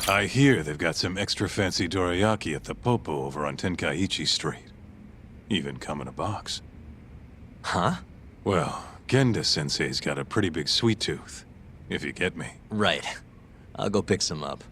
I hear they've got some extra fancy dorayaki at the Popo over on Tenkaichi Street. Even come in a box. Huh? Well, Genda-sensei's got a pretty big sweet tooth, if you get me. Right. I'll go pick some up.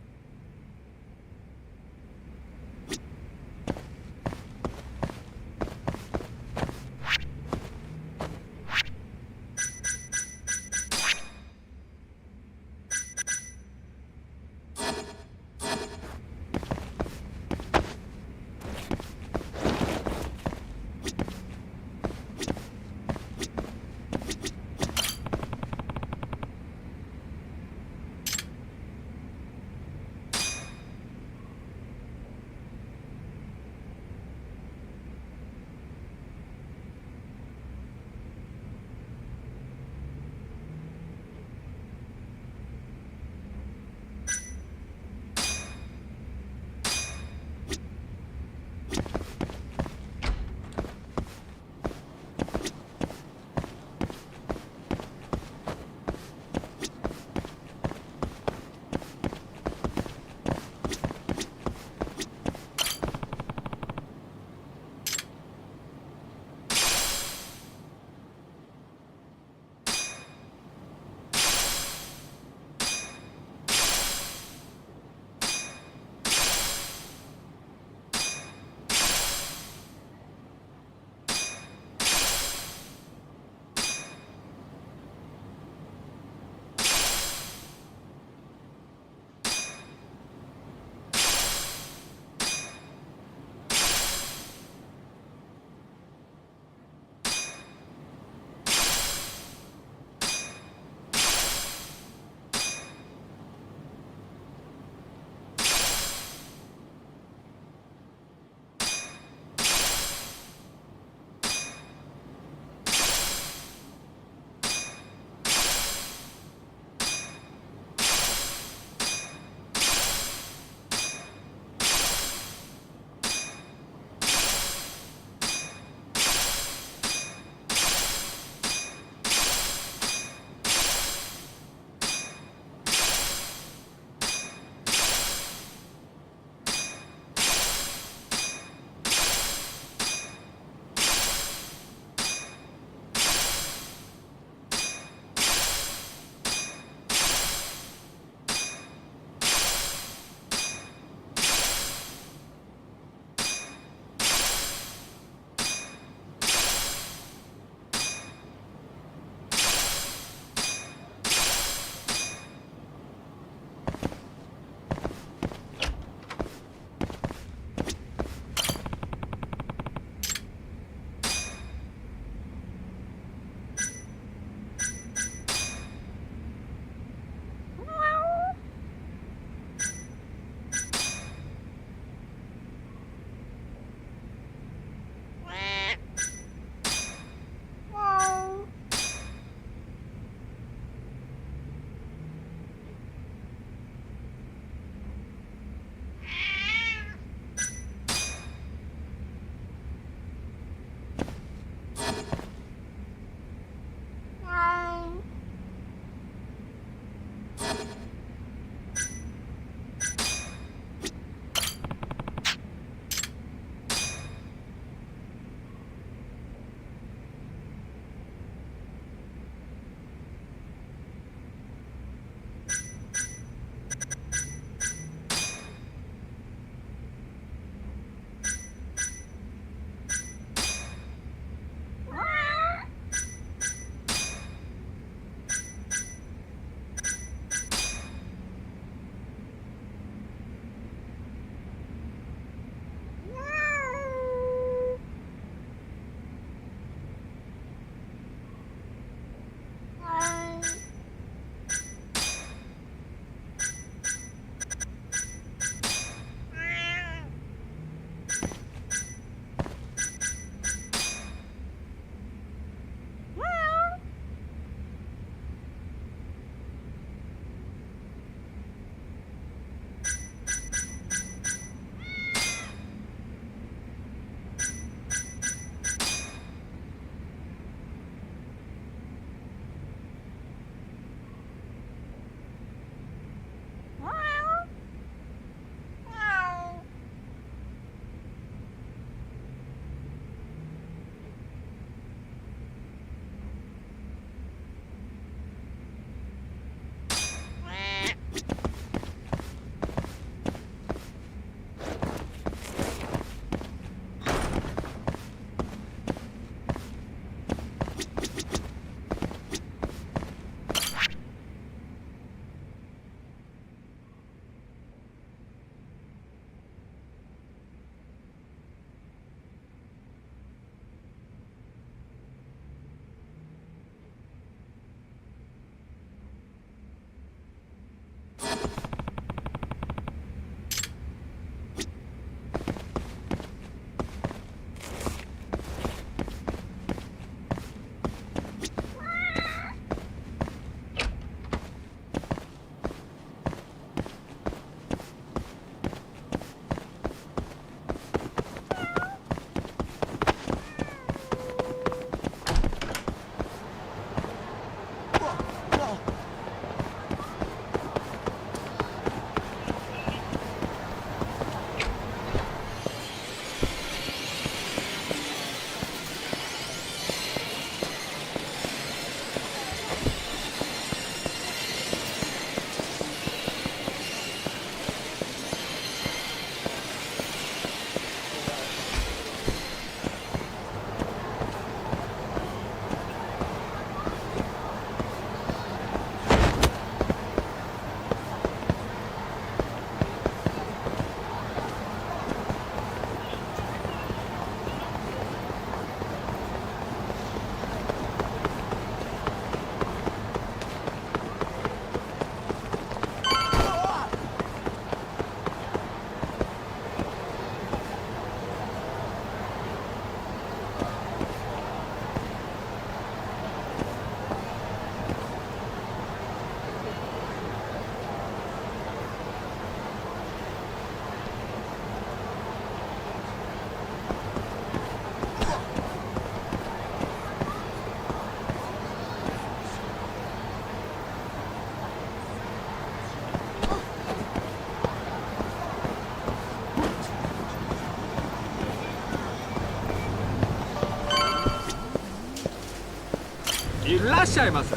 いらっしゃいませ。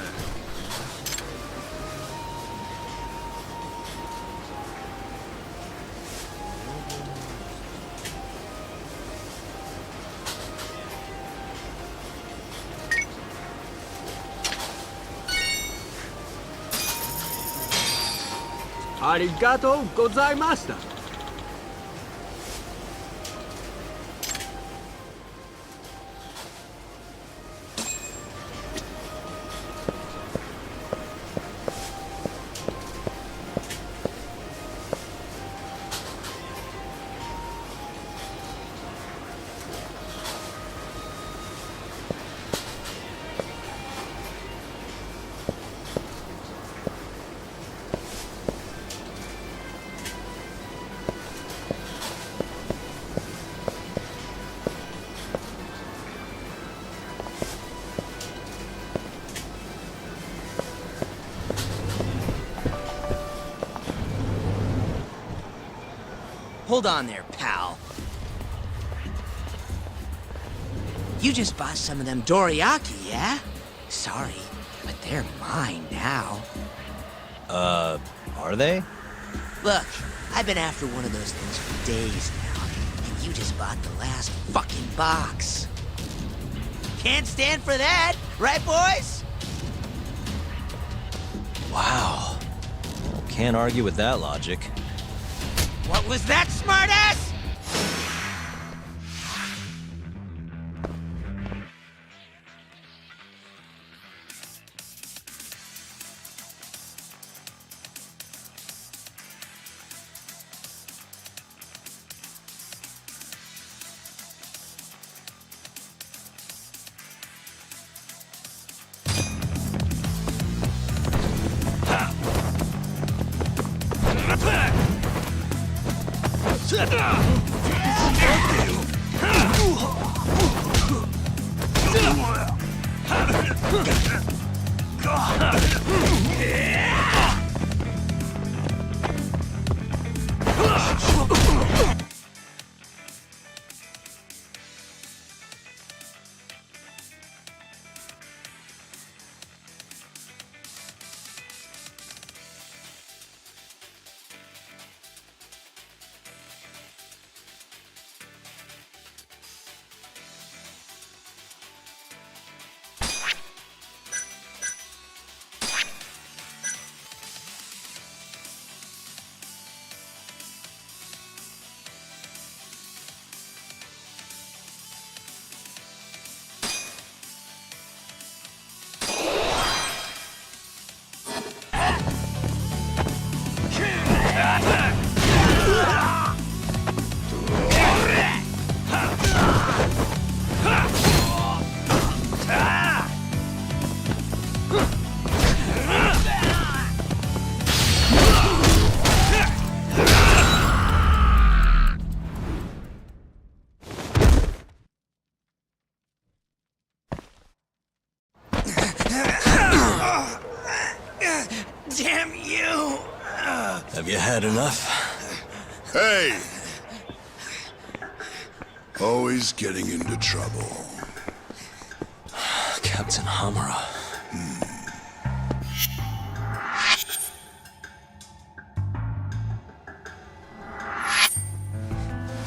ありがとうございました。Hold on there, pal. You just bought some of them dorayaki, yeah? Sorry, but they're mine now. Are they? Look, I've been after one of those things for days now, and you just bought the last fucking box. Can't stand for that, right, boys? Wow. Can't argue with that logic. What was that, smartass? Damn you! Have you had enough? Hey! Always getting into trouble. Captain Hamura.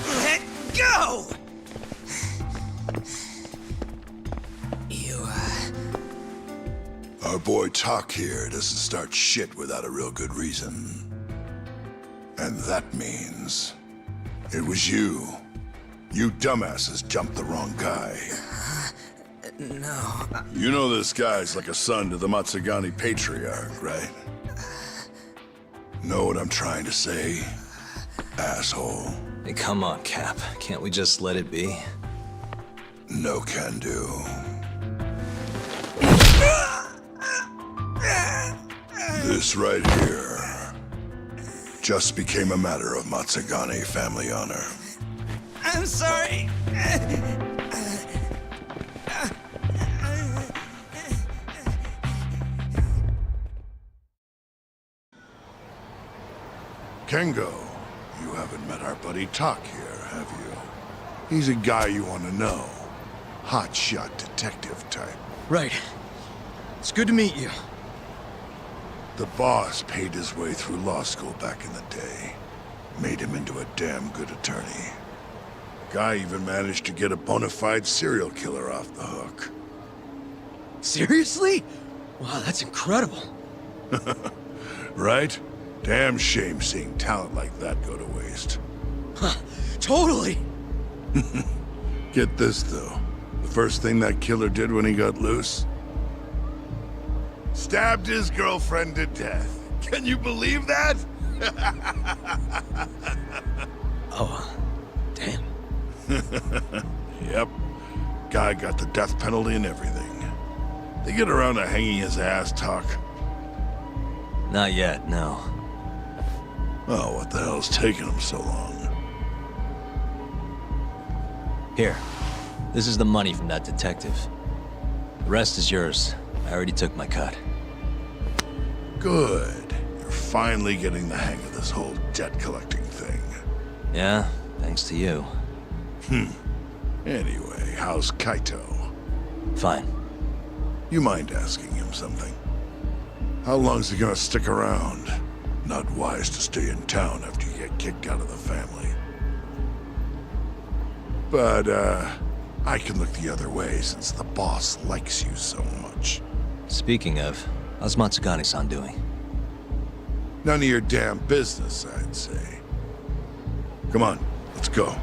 Let go! You, Our boy Talk here doesn't start shit without a real good reason. And that means it was you. You dumbasses jumped the wrong guy. No. You know this guy's like a son to the Matsugani patriarch, right? Know what I'm trying to say, asshole? Hey, come on, Cap. Can't we just let it be? No can do. This right here just became a matter of Matsugani family honor. I'm sorry. Kengo, you haven't met our buddy Talk here, have you? He's a guy you want to know. Hotshot detective type. Right. It's good to meet you. The boss paid his way through law school back in the day. Made him into a damn good attorney. Guy even managed to get a bona fide serial killer off the hook. Seriously? Wow, that's incredible. Right? Damn shame seeing talent like that go to waste. Huh, totally. Get this, though. The first thing that killer did when he got loose? Stabbed his girlfriend to death. Can you believe that? Oh, damn. Yep. Guy got the death penalty and everything. They get around to hanging his ass talk. Not yet, no. Oh, what the hell's taking him so long? Here. This is the money from that detective. The rest is yours. I already took my cut. Good. You're finally getting the hang of this whole debt collecting thing. Yeah, thanks to you. Anyway, how's Kaito? Fine. You mind asking him something? How long's he gonna stick around? Not wise to stay in town after you get kicked out of the family. But, I can look the other way since the boss likes you so much. Speaking of, how's Matsugane-san doing? None of your damn business, I'd say. Come on, let's go.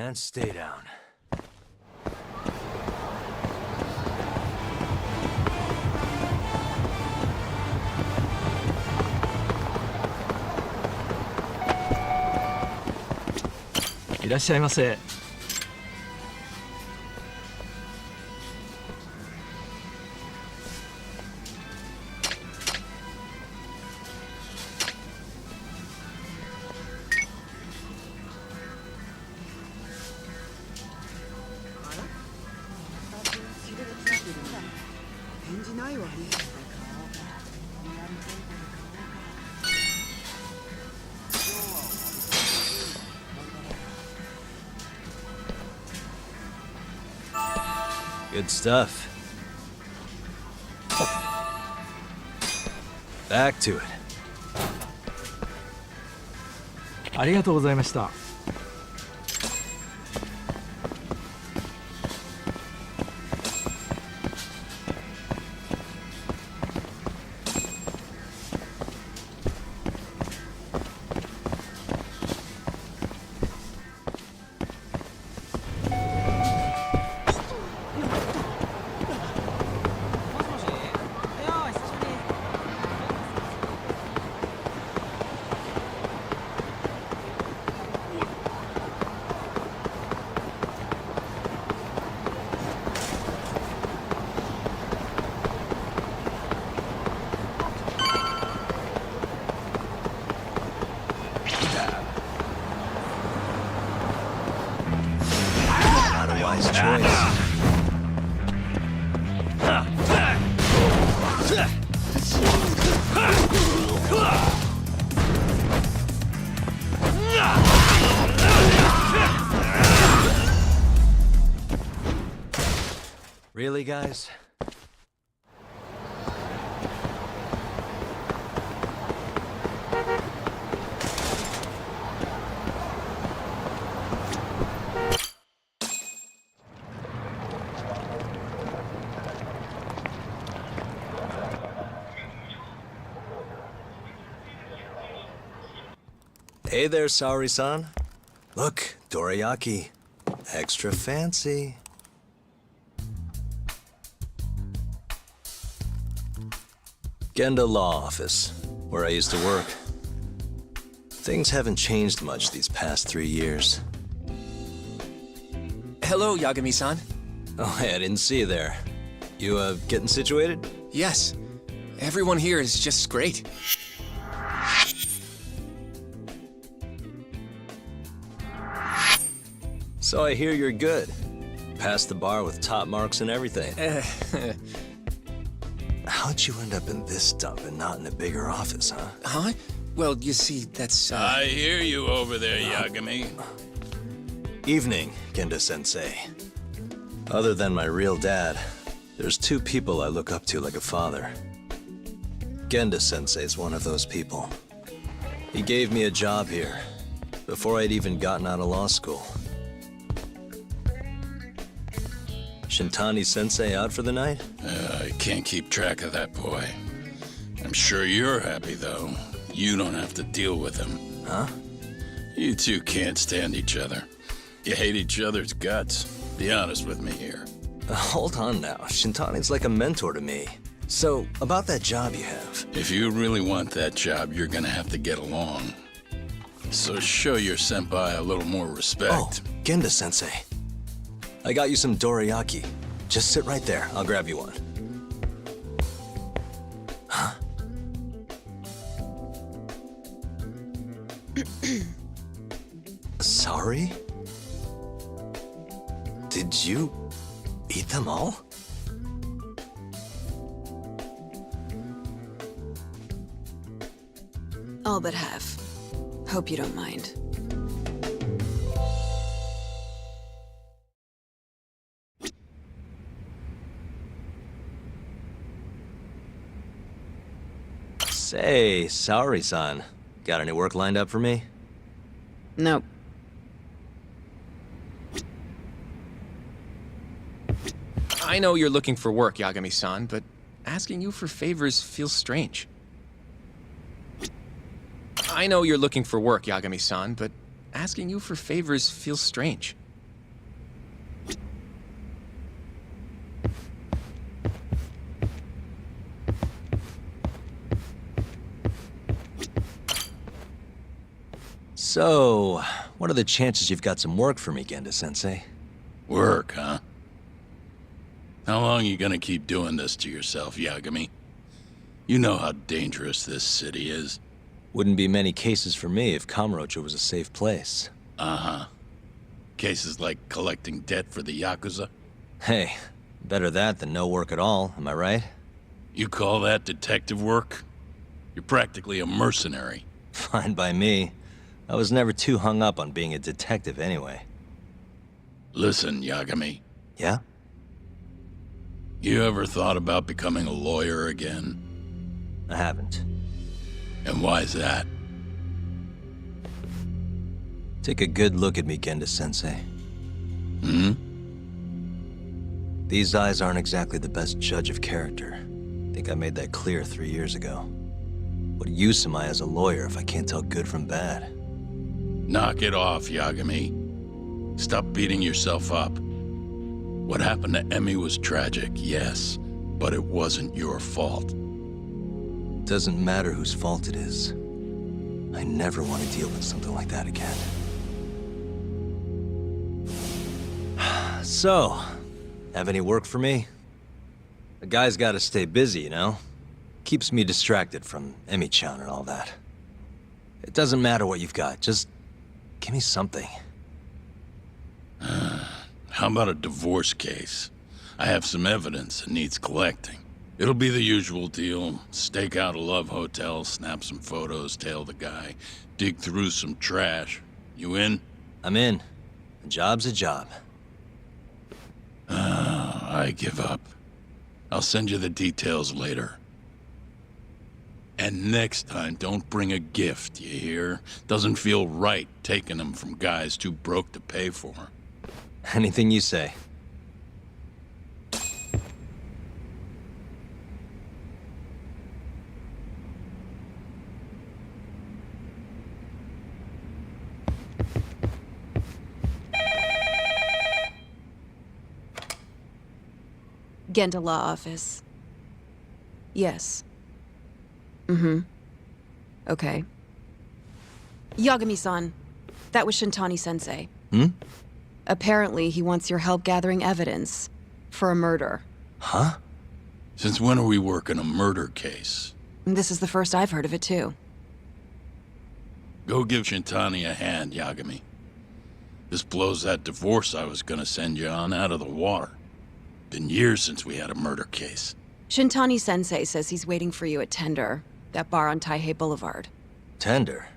And stay down.いらっしゃいませ。返事ないわね。 Good stuff. Back to it. ありがとうございました。 Not a wise choice. Really, guys? Hey there, Saori-san. Look, dorayaki. Extra fancy. Genda Law Office, where I used to work. Things haven't changed much these past 3 years. Hello, Yagami-san. Oh, hey, I didn't see you there. You, getting situated? Yes, everyone here is just great. So I hear you're good. Passed the bar with top marks and everything. How'd you end up in this dump and not in a bigger office, huh? Huh? Well, you see, that's, I hear you over there, Yagami. Evening, Genda-sensei. Other than my real dad, there's 2 people I look up to like a father. Genda-sensei's one of those people. He gave me a job here, before I'd even gotten out of law school. Shintani-sensei out for the night? I can't keep track of that boy. I'm sure you're happy, though. You don't have to deal with him. Huh? You two can't stand each other. You hate each other's guts. Be honest with me here. Hold on now. Shintani's like a mentor to me. So, about that job you have. If you really want that job, you're gonna have to get along. So show your senpai a little more respect. Oh, Genda-sensei. I got you some dorayaki. Just sit right there. I'll grab you one. Huh? Sorry? Did you eat them all? All but half. Hope you don't mind. Say, Saori-san, got any work lined up for me? Nope. I know you're looking for work, Yagami-san, but asking you for favors feels strange. I know you're looking for work, Yagami-san, but asking you for favors feels strange. So, what are the chances you've got some work for me, Genda-sensei? Work, huh? How long you gonna keep doing this to yourself, Yagami? You know how dangerous this city is. Wouldn't be many cases for me if Kamurocho was a safe place. Uh-huh. Cases like collecting debt for the Yakuza? Hey, better that than no work at all, am I right? You call that detective work? You're practically a mercenary. Fine by me. I was never too hung up on being a detective anyway. Listen, Yagami. Yeah? You ever thought about becoming a lawyer again? I haven't. And why's that? Take a good look at me, Genda-sensei. Hmm? These eyes aren't exactly the best judge of character. I think I made that clear 3 years ago. What use am I as a lawyer if I can't tell good from bad? Knock it off, Yagami. Stop beating yourself up. What happened to Emmy was tragic, yes, but it wasn't your fault. Doesn't matter whose fault it is. I never want to deal with something like that again. So, have any work for me? A guy's gotta stay busy, you know? Keeps me distracted from Emmy-chan and all that. It doesn't matter what you've got, just give me something. How about a divorce case? I have some evidence that needs collecting. It'll be the usual deal. Stake out a love hotel, snap some photos, tail the guy, dig through some trash. You in? I'm in. A job's a job. I give up. I'll send you the details later. And next time, don't bring a gift, you hear? Doesn't feel right taking them from guys too broke to pay for. Anything you say. Genda Law Office. Yes. Mm-hmm. Okay. Yagami-san, that was Shintani-sensei. Hmm? Apparently, he wants your help gathering evidence for a murder. Huh? Since when are we working a murder case? This is the first I've heard of it, too. Go give Shintani a hand, Yagami. This blows that divorce I was gonna send you on out of the water. Been years since we had a murder case. Shintani-sensei says he's waiting for you at Tender, that bar on Taihei Boulevard. Tender.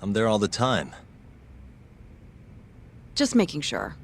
I'm there all the time. Just making sure.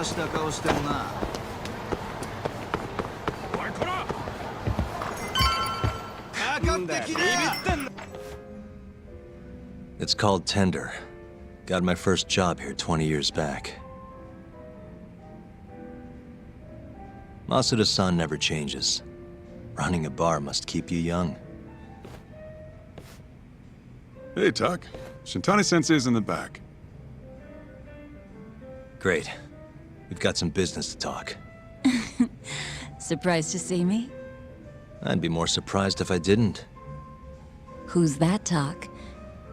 らした顔してるな。おいこら。かかってきな。ビビってんの。 It's called Tender. Got my first job here 20 years back. Masuda-san never changes. Running a bar must keep you young. Hey, Tuck. Shintani-sensei's in the back. Great. We've got some business to talk. Surprised to see me? I'd be more surprised if I didn't. Who's that, Talk?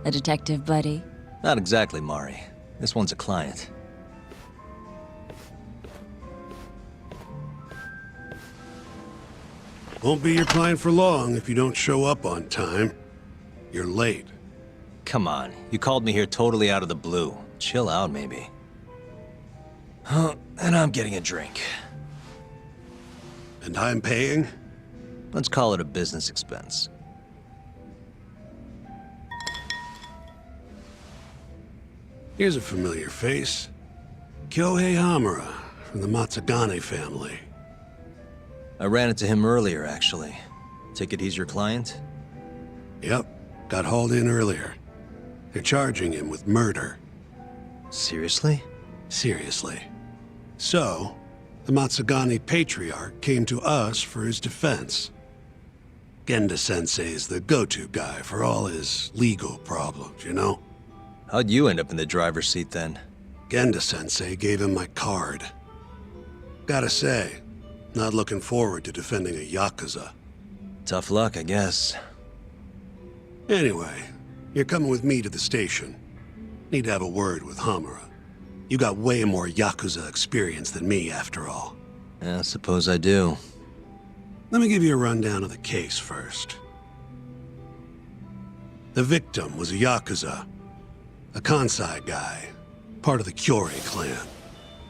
A detective buddy? Not exactly, Mari. This one's a client. Won't be your client for long if you don't show up on time. You're late. Come on, you called me here totally out of the blue. Chill out, maybe. Huh, and I'm getting a drink. And I'm paying? Let's call it a business expense. Here's a familiar face. Kyohei Hamura, from the Matsugane family. I ran into him earlier, actually. Take it he's your client? Yep, got hauled in earlier. They're charging him with murder. Seriously? Seriously. So, the Matsugane patriarch came to us for his defense. Genda-sensei's the go-to guy for all his legal problems, you know? How'd you end up in the driver's seat then? Genda-sensei gave him my card. Gotta say, not looking forward to defending a Yakuza. Tough luck, I guess. Anyway, you're coming with me to the station. Need to have a word with Hamura. You got way more Yakuza experience than me, after all. Yeah, I suppose I do. Let me give you a rundown of the case first. The victim was a Yakuza. A Kansai guy, part of the Kyorei clan.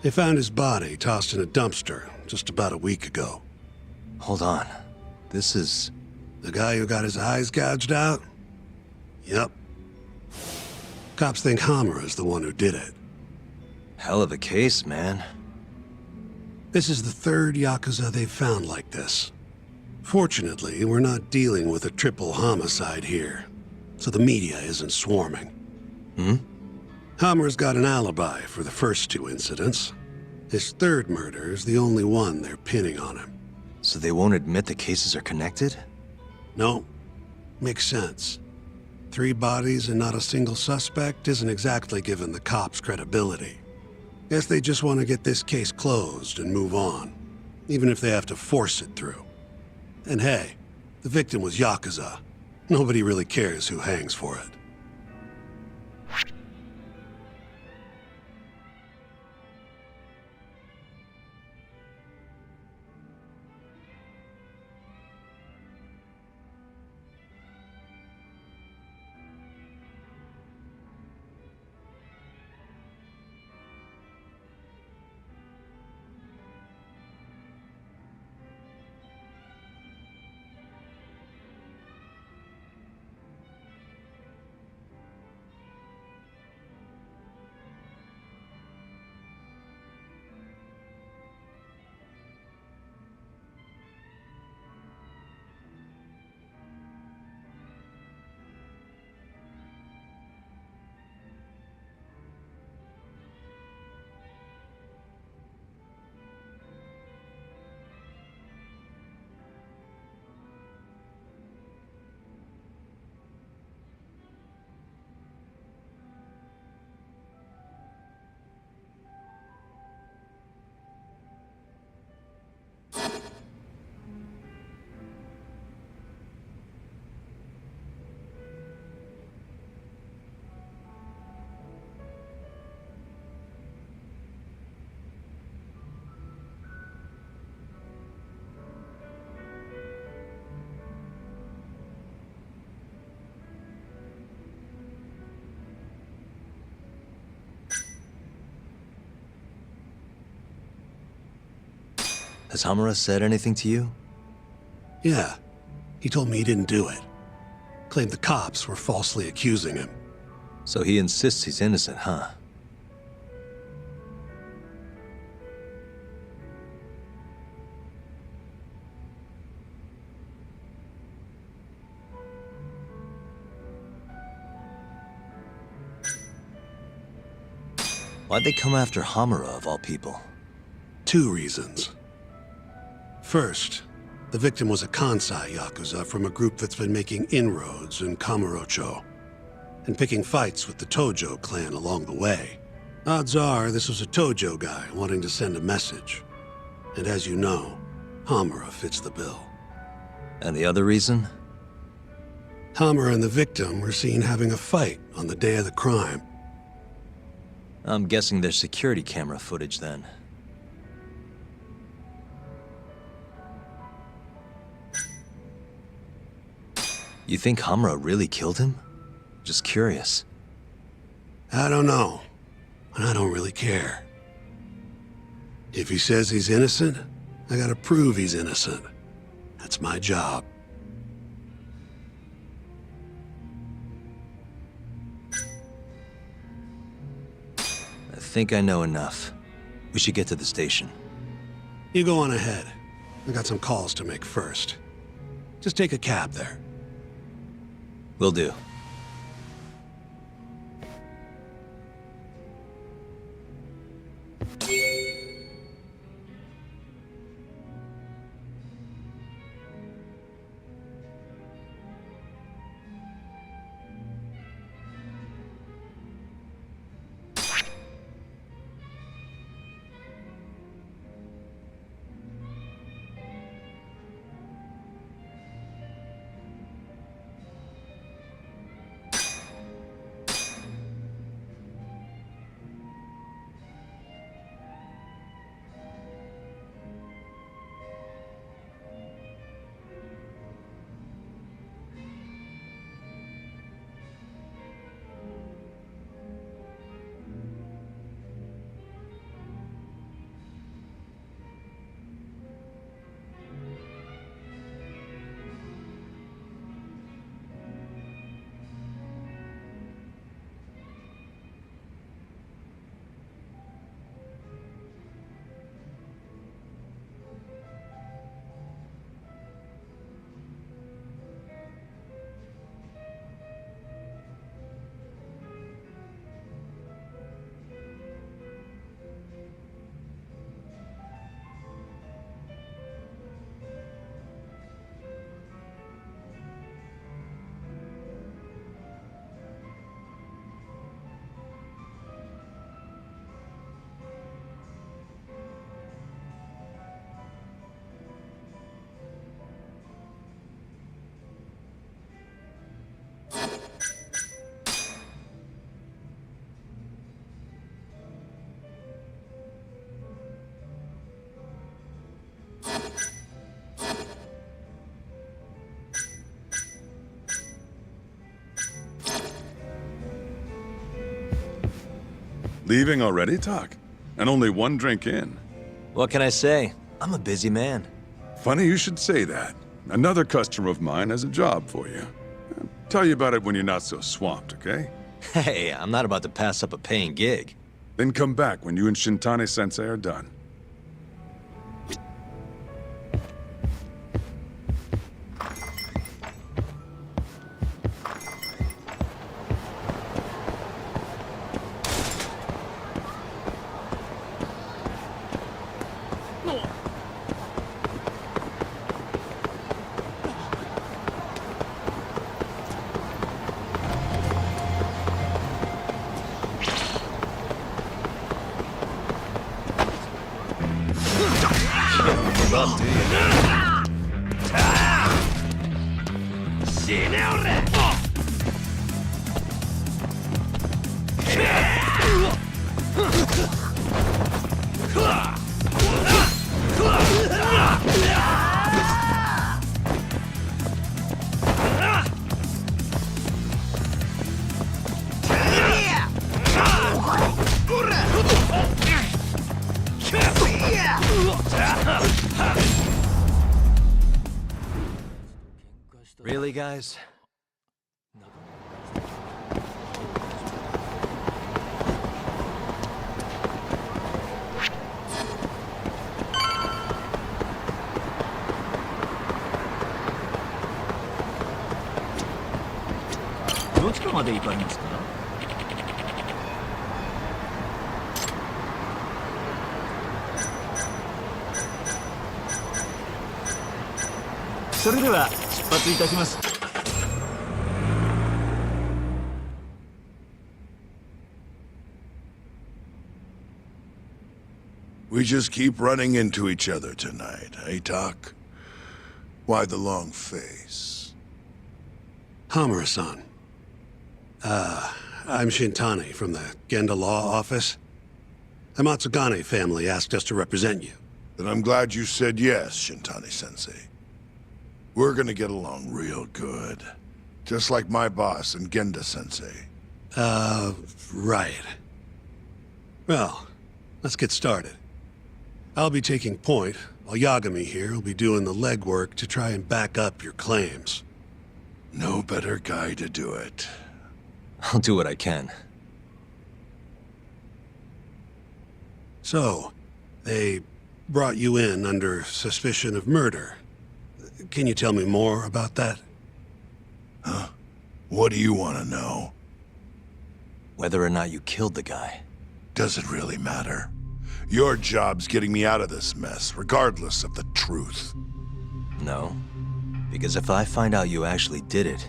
They found his body tossed in a dumpster just about a week ago. Hold on. This is... The guy who got his eyes gouged out? Yep. Cops think Hamura's the one who did it. Hell of a case, man. This is the third Yakuza they've found like this. Fortunately, we're not dealing with a triple homicide here, so the media isn't swarming. Hammer's got an alibi for the first two incidents. His third murder is the only one they're pinning on him. So they won't admit the cases are connected? No. Makes sense. 3 bodies and not a single suspect isn't exactly giving the cops credibility. Guess they just want to get this case closed and move on, even if they have to force it through. And hey, the victim was Yakuza. Nobody really cares who hangs for it. Has Hamura said anything to you? Yeah. He told me he didn't do it. Claimed the cops were falsely accusing him. So he insists he's innocent, huh? Why'd they come after Hamura, of all people? 2 reasons. First, the victim was a Kansai Yakuza from a group that's been making inroads in Kamurocho, and picking fights with the Tojo clan along the way. Odds are this was a Tojo guy wanting to send a message. And as you know, Hamura fits the bill. And the other reason? Hamura and the victim were seen having a fight on the day of the crime. I'm guessing there's security camera footage then. You think Hamura really killed him? Just curious. I don't know, and I don't really care. If he says he's innocent, I gotta prove he's innocent. That's my job. I think I know enough. We should get to the station. You go on ahead. I got some calls to make first. Just take a cab there. Will do. Leaving already, Talk? And only 1 drink in. What can I say? I'm a busy man. Funny you should say that. Another customer of mine has a job for you. I'll tell you about it when you're not so swamped, okay? Hey, I'm not about to pass up a paying gig. Then come back when you and Shintani-sensei are done. Really, guys? それでは出発いたします。 We just keep running into each other tonight, eh, Doc? Why the long face? Hamura-san. I'm Shintani from the Genda Law Office. The Matsugane family asked us to represent you. Then I'm glad you said yes, Shintani-sensei. We're gonna get along real good. Just like my boss and Genda-sensei. Right. Well, let's get started. I'll be taking point, while Yagami here will be doing the legwork to try and back up your claims. No better guy to do it. I'll do what I can. So, they brought you in under suspicion of murder. Can you tell me more about that? Huh? What do you want to know? Whether or not you killed the guy. Does it really matter? Your job's getting me out of this mess, regardless of the truth. No. Because if I find out you actually did it...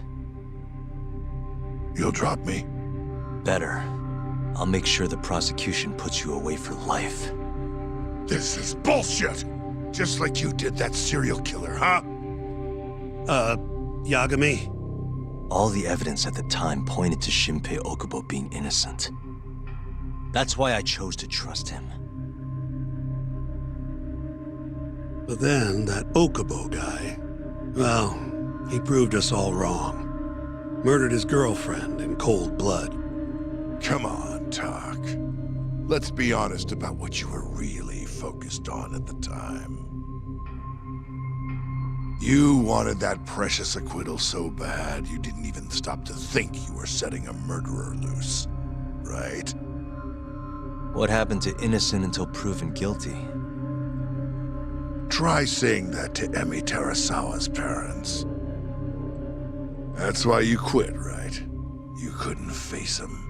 You'll drop me? Better. I'll make sure the prosecution puts you away for life. This is bullshit! Just like you did that serial killer, huh? Yagami? All the evidence at the time pointed to Shinpei Okubo being innocent. That's why I chose to trust him. But then, that Okubo guy, well, he proved us all wrong. Murdered his girlfriend in cold blood. Come on, Talk. Let's be honest about what you were really focused on at the time. You wanted that precious acquittal so bad, you didn't even stop to think you were setting a murderer loose, right? What happened to innocent until proven guilty? Try saying that to Emi Terasawa's parents. That's why you quit, right? You couldn't face him.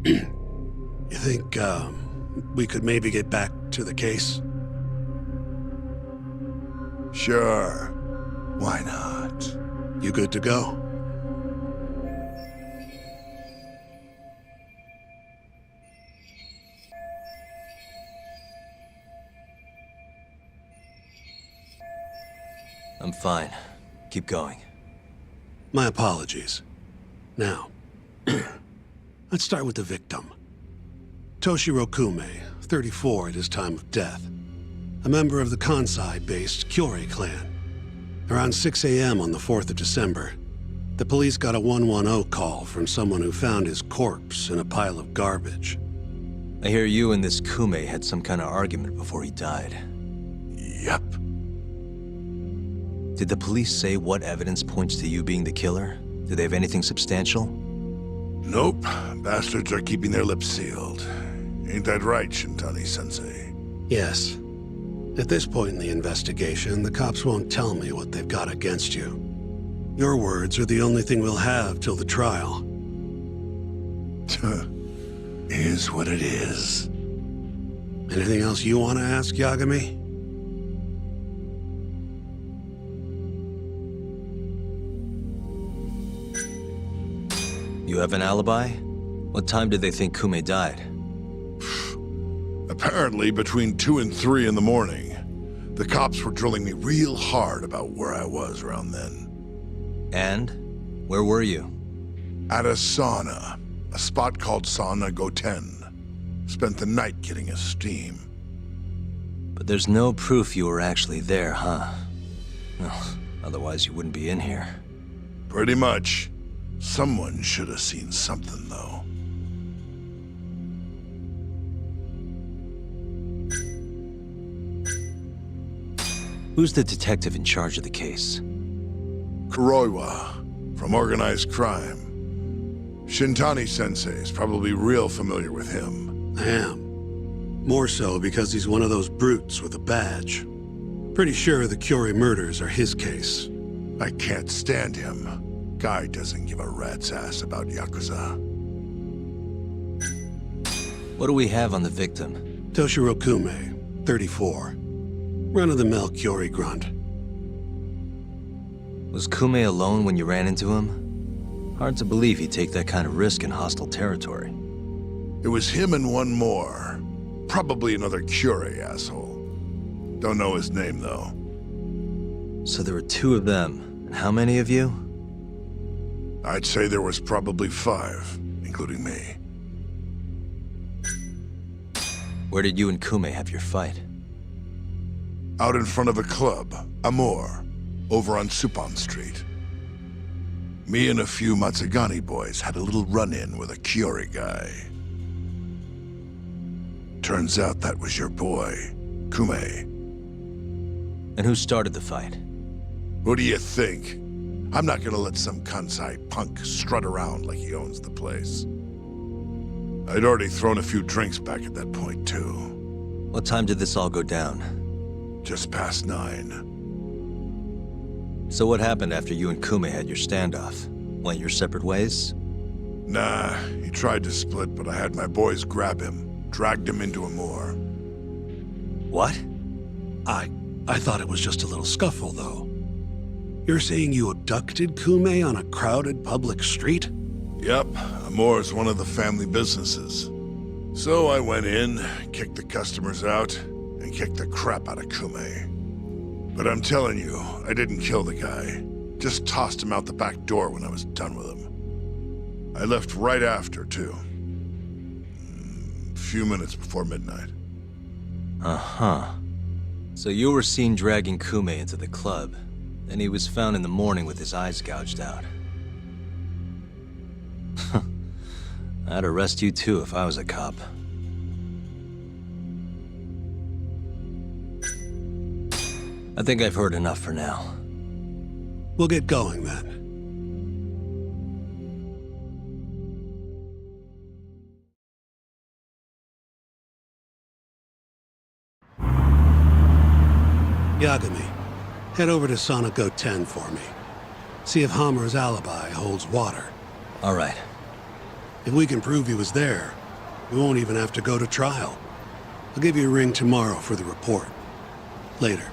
You think, we could maybe get back to the case? Sure. Why not? You good to go? I'm fine. Keep going. My apologies. Now, let's start with the victim. Toshiro Kume, 34 at his time of death. A member of the Kansai-based Kyorei clan. Around 6 a.m. on the 4th of December, the police got a 110 call from someone who found his corpse in a pile of garbage. I hear you and this Kume had some kind of argument before he died. Yep. Did the police say what evidence points to you being the killer? Do they have anything substantial? Nope. Bastards are keeping their lips sealed. Ain't that right, Shintani-sensei? Yes. At this point in the investigation, the cops won't tell me what they've got against you. Your words are the only thing we'll have till the trial. Is what it is. Anything else you want to ask, Yagami? You have an alibi? What time did they think Kume died? Apparently, between 2 and 3 in the morning. The cops were drilling me real hard about where I was around then. And? Where were you? At a sauna. A spot called Sauna Goten. Spent the night getting a steam. But there's no proof you were actually there, huh? Well, otherwise you wouldn't be in here. Pretty much. Someone should have seen something, though. Who's the detective in charge of the case? Kuroiwa, from organized crime. Shintani-sensei is probably real familiar with him. I am. More so because he's one of those brutes with a badge. Pretty sure the Kyorei murders are his case. I can't stand him. Guy doesn't give a rat's ass about Yakuza. What do we have on the victim? Toshiro Kume, 34. Run-of-the-mill Curie grunt. Was Kume alone when you ran into him? Hard to believe he'd take that kind of risk in hostile territory. It was him and one more. Probably another Curie asshole. Don't know his name, though. So there were 2 of them. And how many of you? I'd say there was probably 5, including me. Where did you and Kume have your fight? Out in front of a club, Amor, over on Supon Street. Me and a few Matsugani boys had a little run-in with a Curie guy. Turns out that was your boy, Kume. And who started the fight? Who do you think? I'm not gonna let some Kansai punk strut around like he owns the place. I'd already thrown a few drinks back at that point, too. What time did this all go down? Just past 9. So what happened after you and Kume had your standoff? Went your separate ways? Nah, he tried to split, but I had my boys grab him, dragged him into Amor. What? I thought it was just a little scuffle, though. You're saying you abducted Kume on a crowded public street? Yep, Amor's one of the family businesses. So I went in, kicked the customers out, and kicked the crap out of Kume. But I'm telling you, I didn't kill the guy. Just tossed him out the back door when I was done with him. I left right after, too. A few minutes before midnight. Uh-huh. So you were seen dragging Kume into the club. Then he was found in the morning with his eyes gouged out. I'd arrest you too if I was a cop. I think I've heard enough for now. We'll get going then. Yagami, head over to Sonico 10 for me. See if Hammer's alibi holds water. All right. If we can prove he was there, we won't even have to go to trial. I'll give you a ring tomorrow for the report. Later.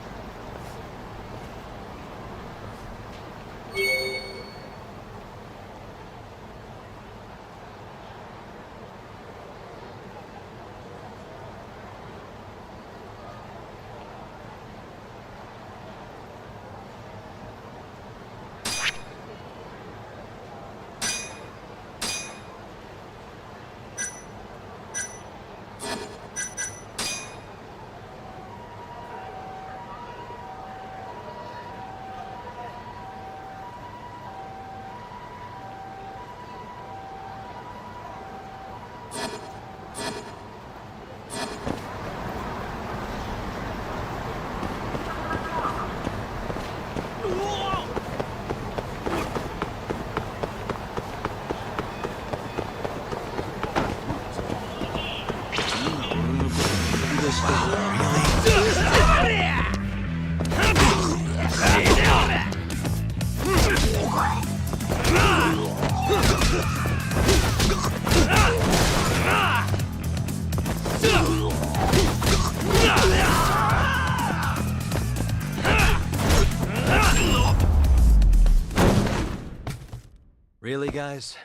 Really, guys?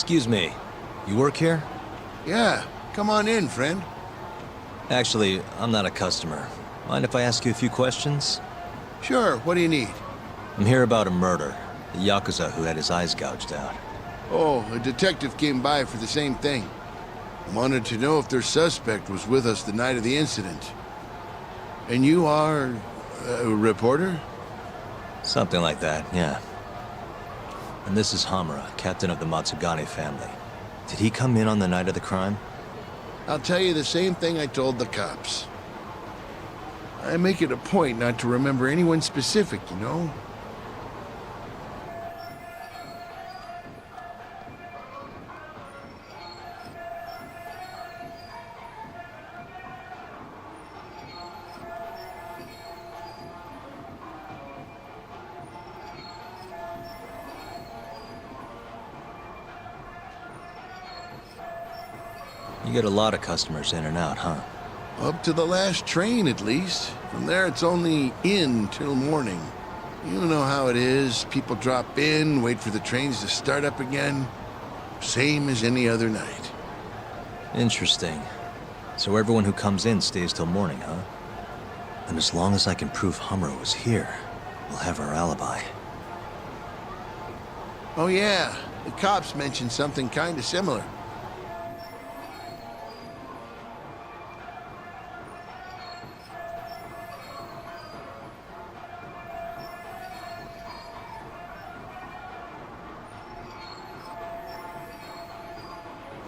Excuse me. You work here? Yeah, come on in, friend. Actually, I'm not a customer. Mind if I ask you a few questions? Sure, what do you need? I'm here about a murder. The Yakuza who had his eyes gouged out. Oh, a detective came by for the same thing. Wanted to know if their suspect was with us the night of the incident. And you are a reporter? Something like that, yeah. And this is Hamura, captain of the Matsugane family. Did he come in on the night of the crime? I'll tell you the same thing I told the cops. I make it a point not to remember anyone specific, you know? You get a lot of customers in and out, huh? Up to the last train, at least. From there, it's only in till morning. You know how it is. People drop in, wait for the trains to start up again. Same as any other night. Interesting. So everyone who comes in stays till morning, huh? And as long as I can prove Hamura was here, we'll have our alibi. Oh yeah, the cops mentioned something kind of similar.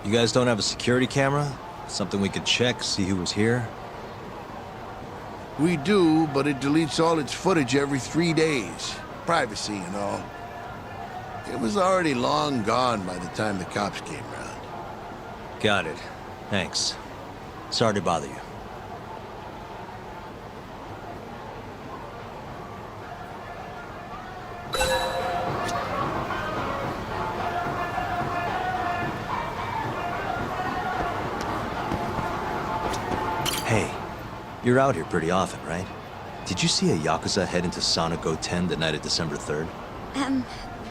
You guys don't have a security camera? Something we could check, see who was here? We do, but it deletes all its footage every 3 days. Privacy and all. It was already long gone by the time the cops came around. Got it. Thanks. Sorry to bother you. Hey, you're out here pretty often, right? Did you see a Yakuza head into Sonic 10 the night of December 3rd?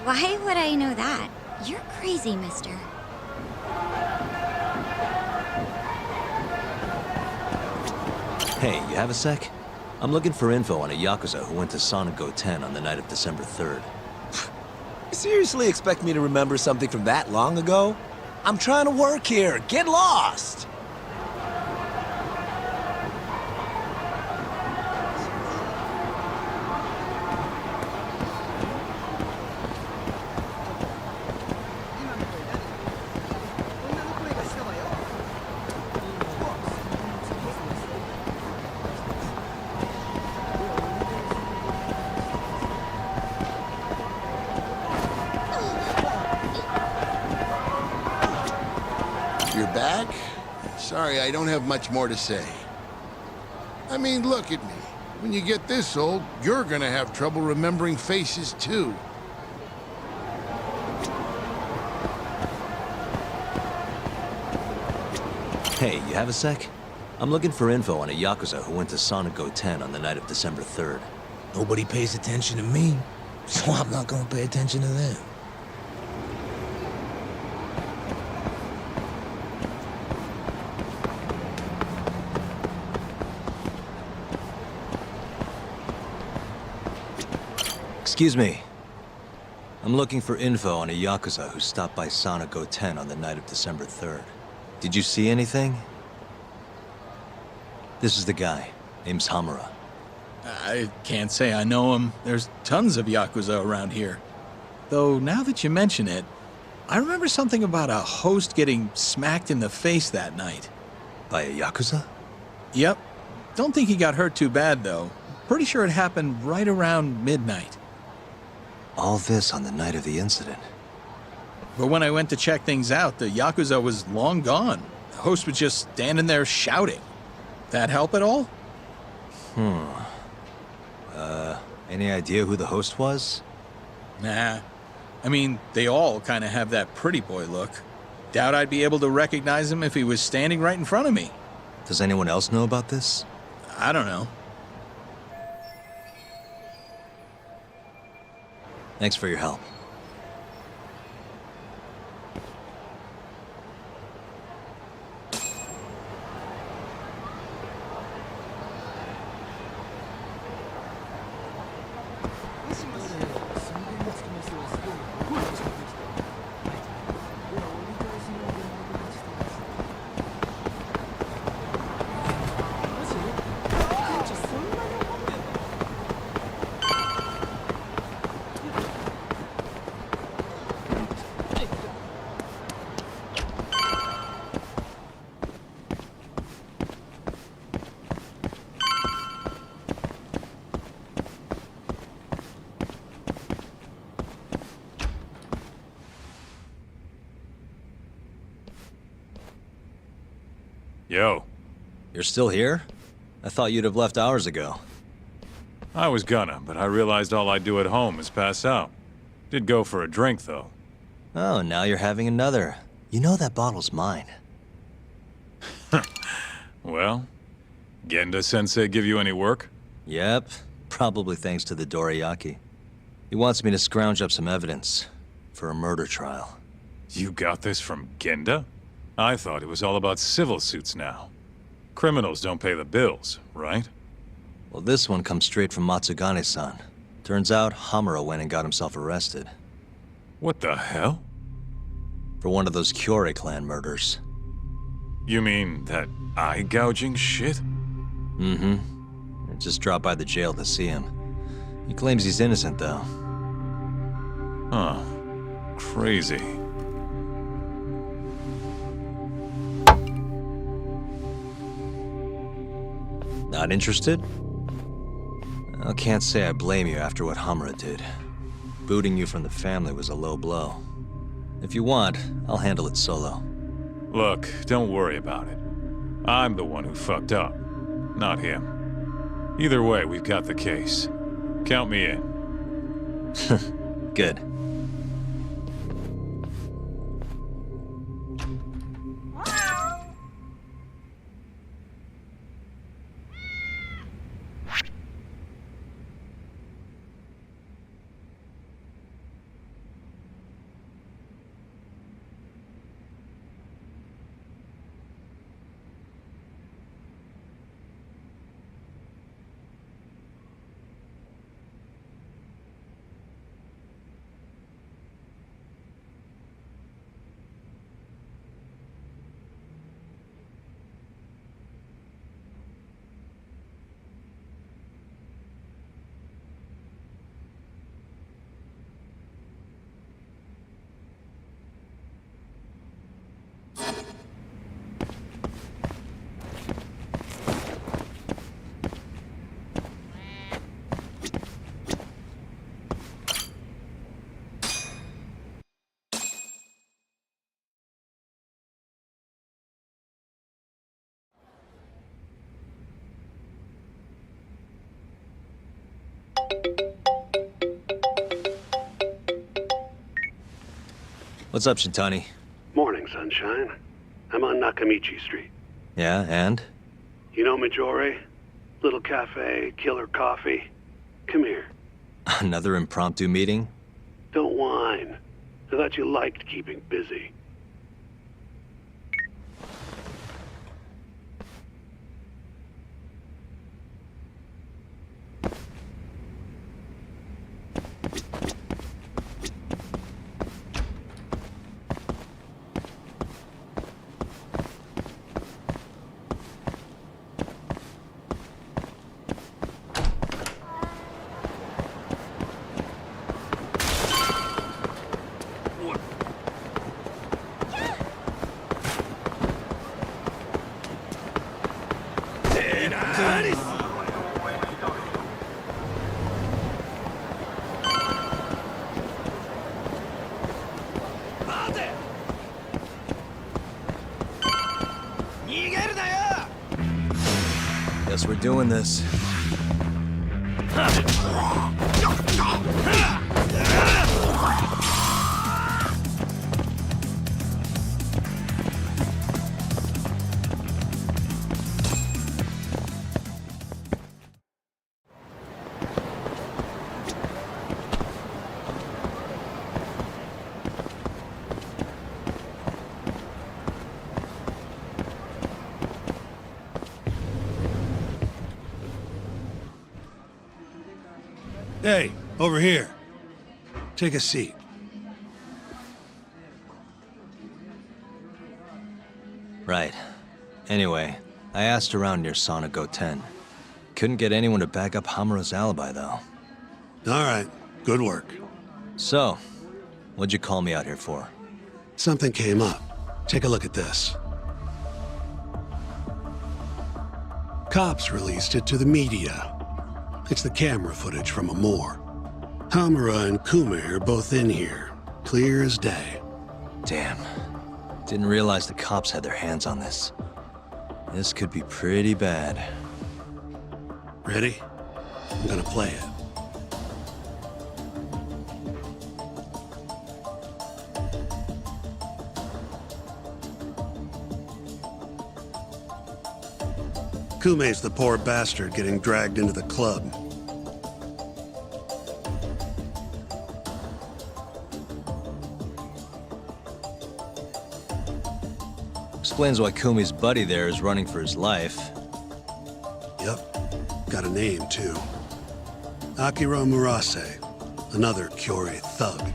Why would I know that? You're crazy, mister. Hey, you have a sec? I'm looking for info on a Yakuza who went to Sonic 10 on the night of December 3rd. You seriously expect me to remember something from that long ago? I'm trying to work here. Get lost! You're back? Sorry, I don't have much more to say. I mean, look at me. When you get this old, you're gonna have trouble remembering faces, too. Hey, you have a sec? I'm looking for info on a Yakuza who went to Sonic 10 on the night of December 3rd. Nobody pays attention to me, so I'm not gonna pay attention to them. Excuse me. I'm looking for info on a Yakuza who stopped by Sonic 10 on the night of December 3rd. Did you see anything? This is the guy. Name's Hamura. I can't say I know him. There's tons of Yakuza around here. Though, now that you mention it, I remember something about a host getting smacked in the face that night. By a Yakuza? Yep. Don't think he got hurt too bad, though. Pretty sure it happened right around midnight. All this on the night of the incident. But when I went to check things out, the Yakuza was long gone. The host was just standing there shouting. That help at all? Any idea who the host was? Nah. I mean, they all kind of have that pretty boy look. Doubt I'd be able to recognize him if he was standing right in front of me. Does anyone else know about this? I don't know. Thanks for your help. You're still here? I thought you'd have left hours ago. I was gonna, but I realized all I do at home is pass out. Did go for a drink, though. Oh, now you're having another. You know that bottle's mine. Well, Genda-sensei give you any work? Yep, probably thanks to the Dorayaki. He wants me to scrounge up some evidence for a murder trial. You got this from Genda? I thought it was all about civil suits now. Criminals don't pay the bills, right? Well, this one comes straight from Matsugane-san. Turns out Hamura went and got himself arrested. What the hell? For one of those Kyorei clan murders. You mean that eye-gouging shit? Mm-hmm. I just dropped by the jail to see him. He claims he's innocent, though. Huh. Crazy. Not interested? I can't say I blame you after what Hamura did. Booting you from the family was a low blow. If you want, I'll handle it solo. Look, don't worry about it. I'm the one who fucked up, not him. Either way, we've got the case. Count me in. Good. What's up, Shintani? Morning, sunshine. I'm on Nakamichi Street. Yeah, and? You know Majore? Little cafe, killer coffee. Come here. Another impromptu meeting? Don't whine. I thought you liked keeping busy. Guess we're doing this. Hey, over here. Take a seat. Right. Anyway, I asked around near Sonic 10. Couldn't get anyone to back up Hamura's alibi, though. All right, good work. So, what'd you call me out here for? Something came up. Take a look at this. Cops released it to the media. It's the camera footage from a moor. Hamura and Kume are both in here, clear as day. Damn. Didn't realize the cops had their hands on this. This could be pretty bad. Ready? I'm gonna play it. Kume's the poor bastard getting dragged into the club. Explains why Kumi's buddy there is running for his life. Yep. Got a name, too. Akira Murase, another Kyorei thug.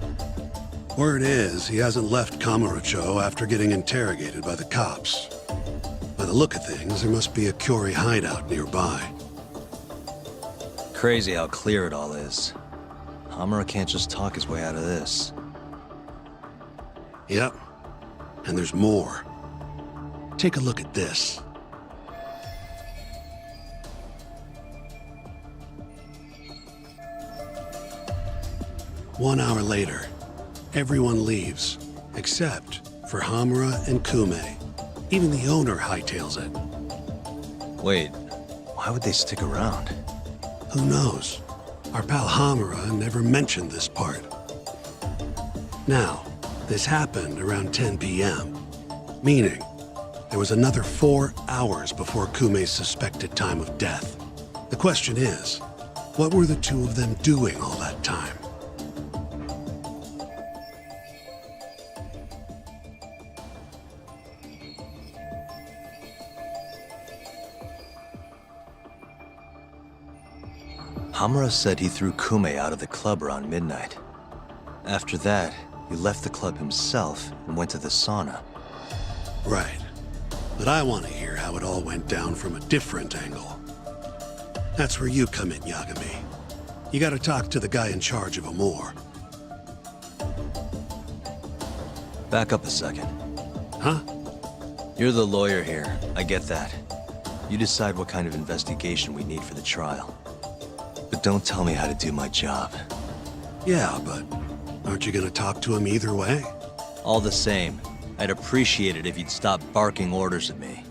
Word is, he hasn't left Kamurocho after getting interrogated by the cops. By the look of things, there must be a Kyorei hideout nearby. Crazy how clear it all is. Hamura can't just talk his way out of this. Yep. And there's more. Take a look at this. One hour later, everyone leaves, except for Hamura and Kume. Even the owner hightails it. Wait, why would they stick around? Who knows? Our pal Hamura never mentioned this part. Now, this happened around 10 p.m., meaning there was another 4 hours before Kume's suspected time of death. The question is, what were the two of them doing all that time? Hamura said he threw Kume out of the club around midnight. After that, he left the club himself and went to the sauna. Right. But I want to hear how it all went down from a different angle. That's where you come in, Yagami. You gotta talk to the guy in charge of Amor. Back up a second. Huh? You're the lawyer here. I get that. You decide what kind of investigation we need for the trial. But don't tell me how to do my job. Yeah, but aren't you gonna talk to him either way? All the same, I'd appreciate it if you'd stop barking orders at me.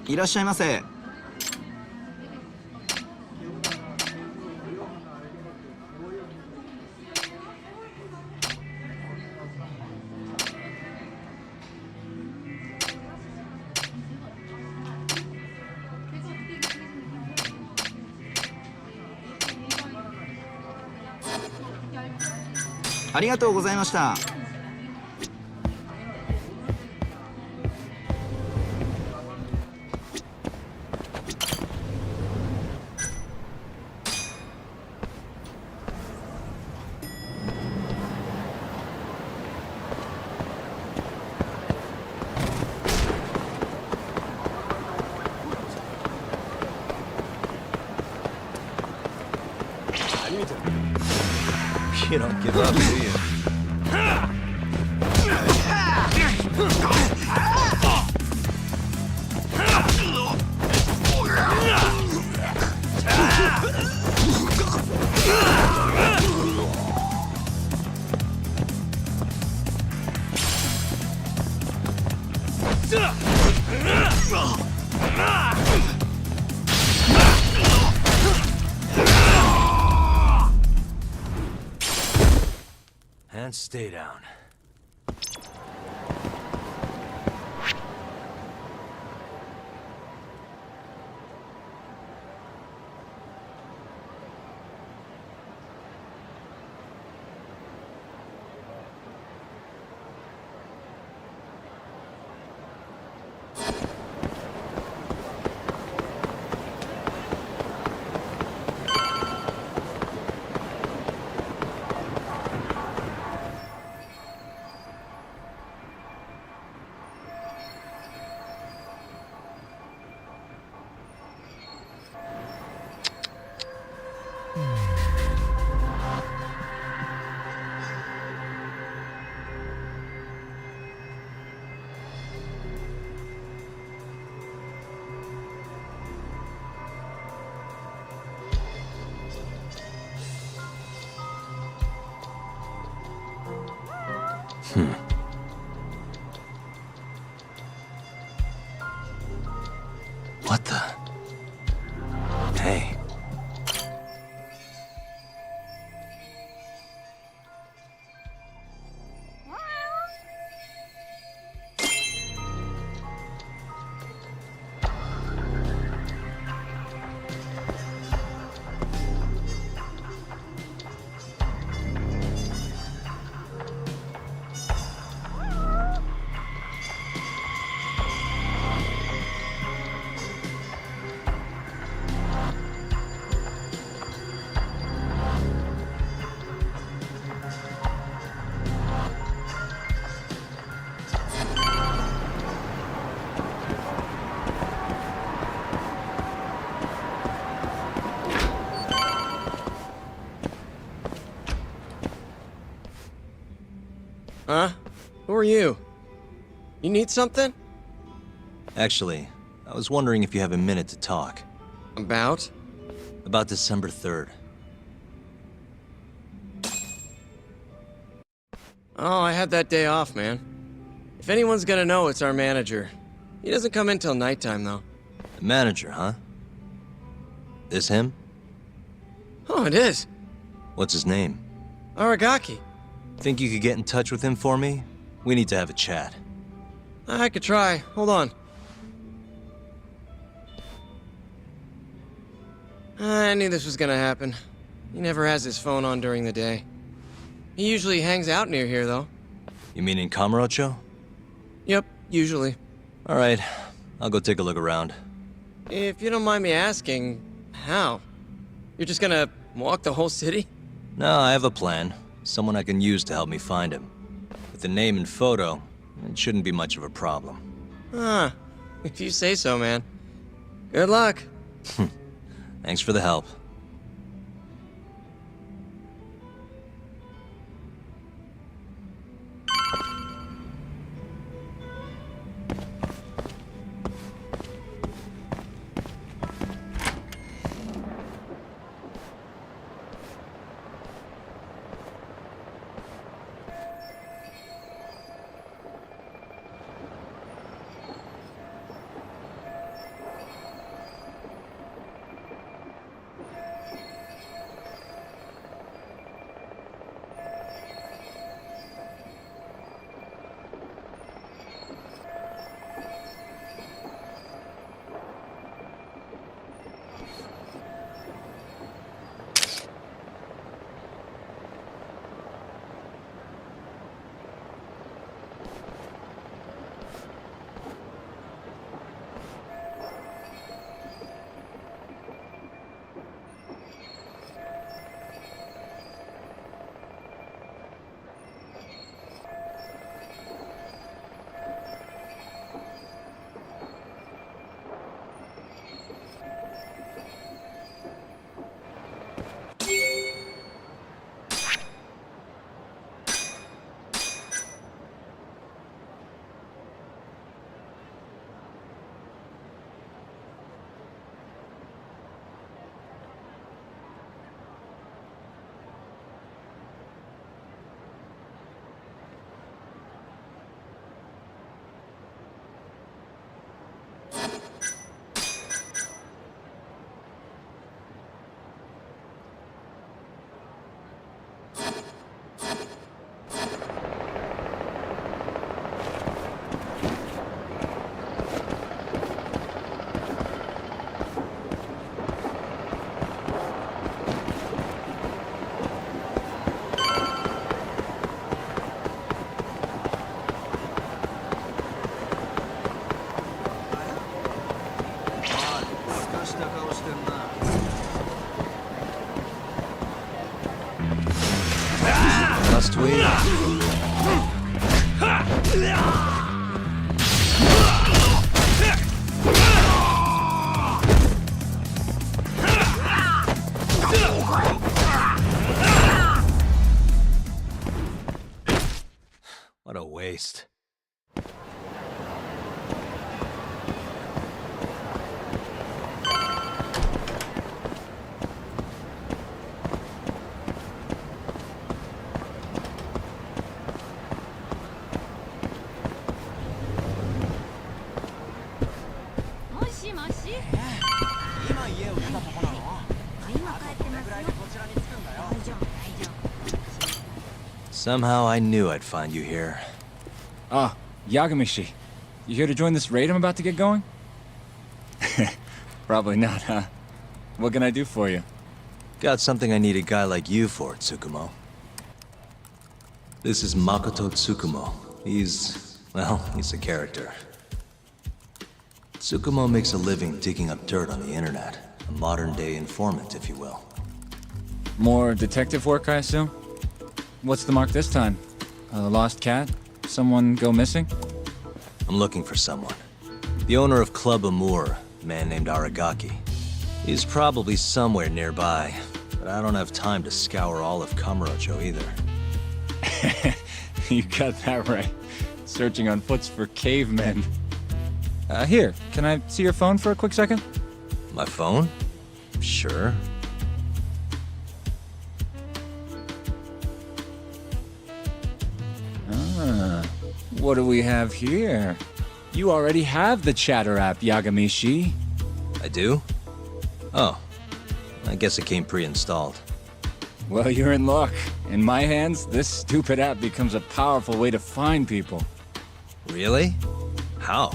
いらっしゃいませ。ありがとうございました。You don't give up, do you? And stay down. What the? Hey. Huh? Who are you? You need something? Actually, I was wondering if you have a minute to talk. About? About December 3rd. Oh, I had that day off, man. If anyone's gonna know, it's our manager. He doesn't come in till nighttime, though. The manager, huh? This him? Oh, it is. What's his name? Aragaki. Think you could get in touch with him for me? We need to have a chat. I could try. Hold on. I knew this was gonna happen. He never has his phone on during the day. He usually hangs out near here, though. You mean in Kamurocho? Yep, usually. All right, I'll go take a look around. If you don't mind me asking, how? You're just gonna walk the whole city? No, I have a plan. Someone I can use to help me find him. With the name and photo, it shouldn't be much of a problem. Huh. If you say so, man. Good luck. Thanks for the help. した顔してんな。Must we? What a waste. Somehow I knew I'd find you here. Ah, Yagamishi. You here to join this raid I'm about to get going? Probably not, huh? What can I do for you? Got something I need a guy like you for, Tsukumo. This is Makoto Tsukumo. He's a character. Tsukumo makes a living digging up dirt on the internet. A modern-day informant, if you will. More detective work, I assume? What's the mark this time? A lost cat? Someone go missing? I'm looking for someone. The owner of Club Amour, a man named Aragaki. He's probably somewhere nearby, but I don't have time to scour all of Kamurocho either. You got that right. Searching on foots for cavemen. Here, can I see your phone for a quick second? My phone? Sure. What do we have here? You already have the chatter app, Yagamishi. I do? Oh. I guess it came pre-installed. Well, you're in luck. In my hands, this stupid app becomes a powerful way to find people. Really? How?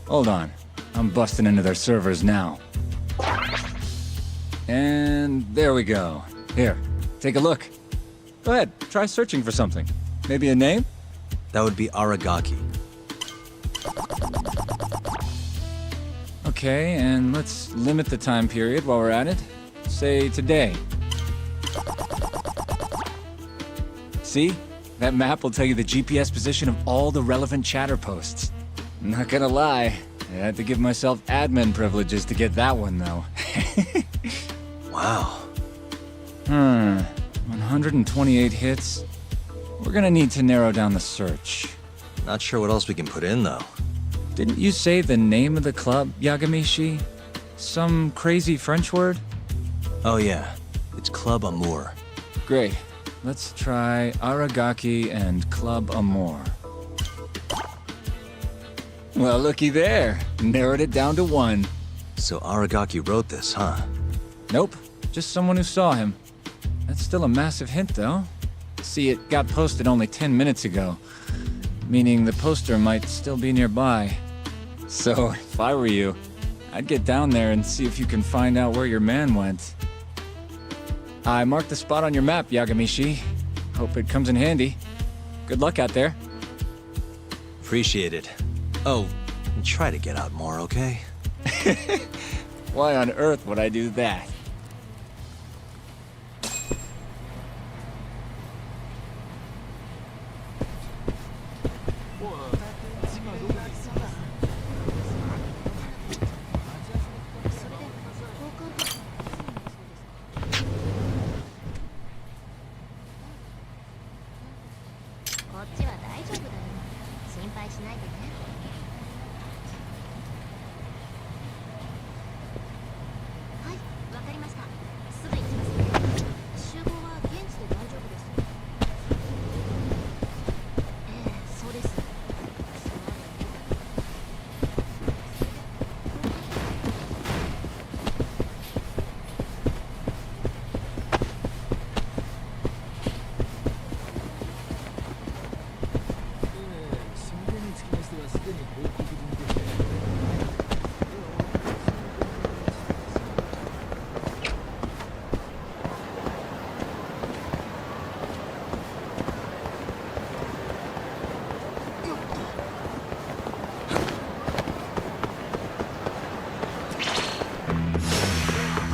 Hold on. I'm busting into their servers now. And there we go. Here, take a look. Go ahead, try searching for something. Maybe a name? That would be Aragaki. Okay, and let's limit the time period while we're at it. Say today. See? That map will tell you the GPS position of all the relevant chatter posts. Not gonna lie, I had to give myself admin privileges to get that one, though. Wow. 128 hits. We're gonna need to narrow down the search. Not sure what else we can put in, though. Didn't you say the name of the club, Yagamishi? Some crazy French word? Oh yeah, it's Club Amour. Great. Let's try Aragaki and Club Amour. Well, looky there. Narrowed it down to one. So Aragaki wrote this, huh? Nope. Just someone who saw him. That's still a massive hint, though. See, it got posted only 10 minutes ago, meaning the poster might still be nearby. So, if I were you, I'd get down there and see if you can find out where your man went. I marked the spot on your map, Yagamishi. Hope it comes in handy. Good luck out there. Appreciate it. Oh, and try to get out more, okay? Why on earth would I do that?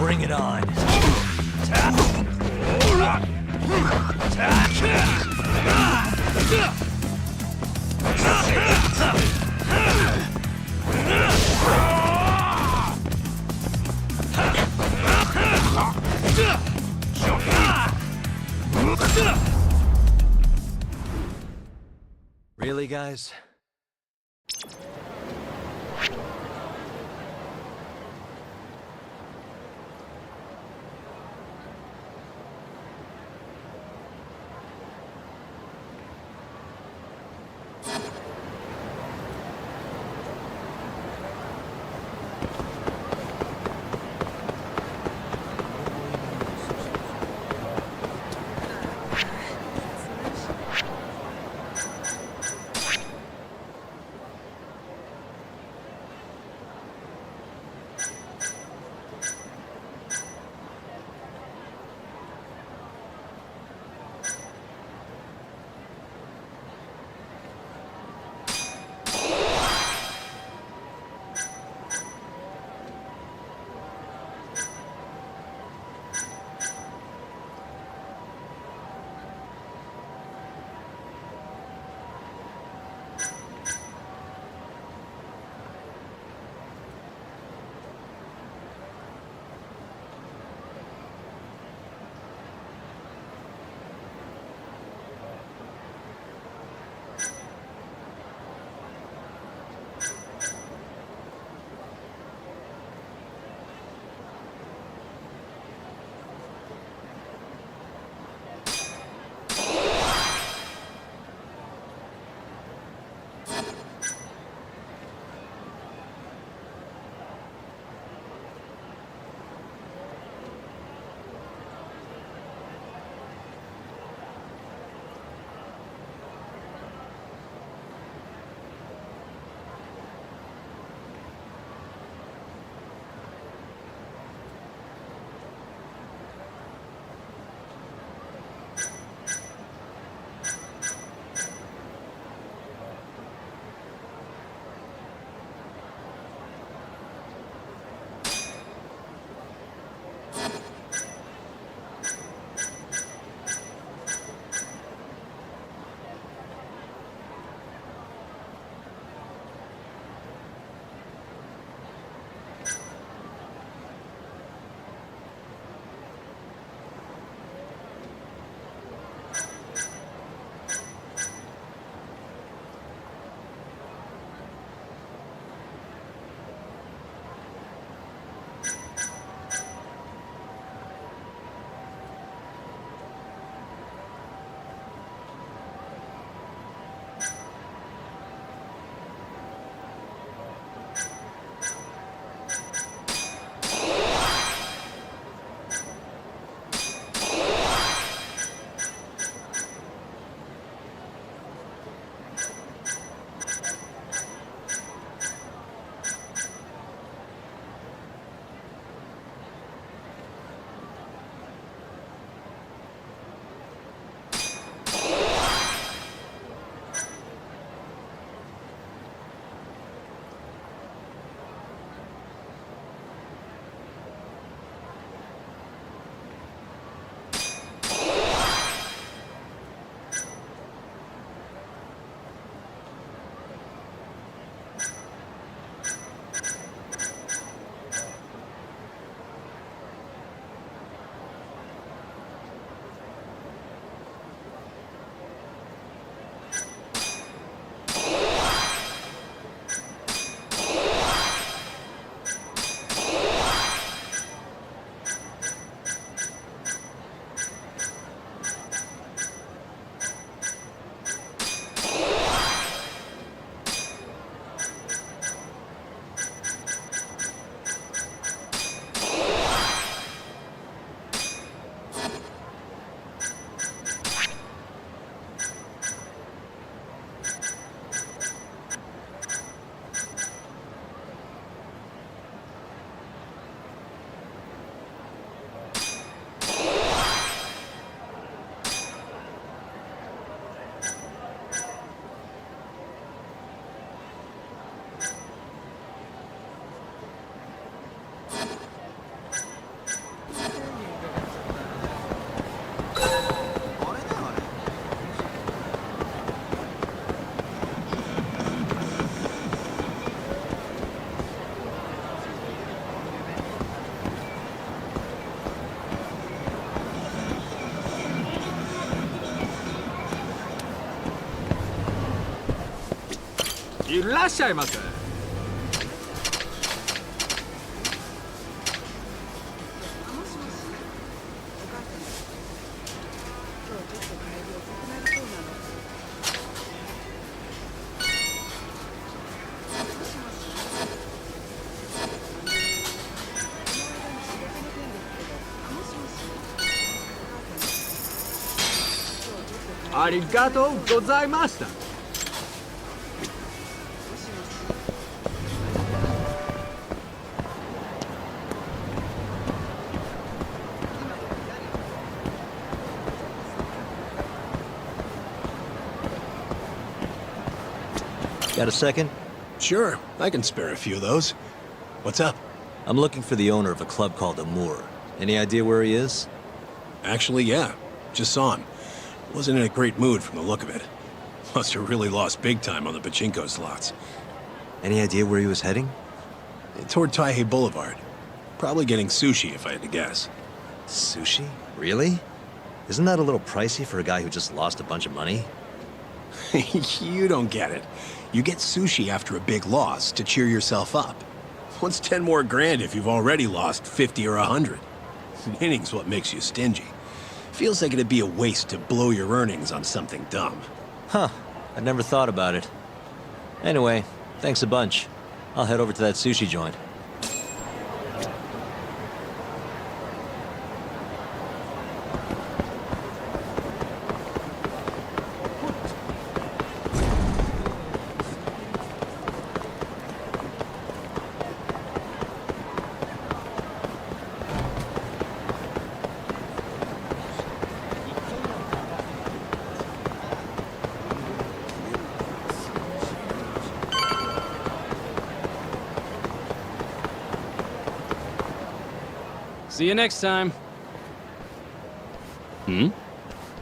Bring it on. Really, guys? いらっしゃいませ。ありがとうございました。Got a second? Sure, I can spare a few of those. What's up? I'm looking for the owner of a club called Amour. Any idea where he is? Actually, yeah. Just saw him. Wasn't in a great mood from the look of it. Must have really lost big time on the pachinko slots. Any idea where he was heading? Toward Taihei Boulevard. Probably getting sushi, if I had to guess. Sushi? Really? Isn't that a little pricey for a guy who just lost a bunch of money? You don't get it. You get sushi after a big loss to cheer yourself up. What's 10 more grand if you've already lost 50 or 100? Winning's what makes you stingy. Feels like it'd be a waste to blow your earnings on something dumb. Huh. I'd never thought about it. Anyway, thanks a bunch. I'll head over to that sushi joint. See you next time.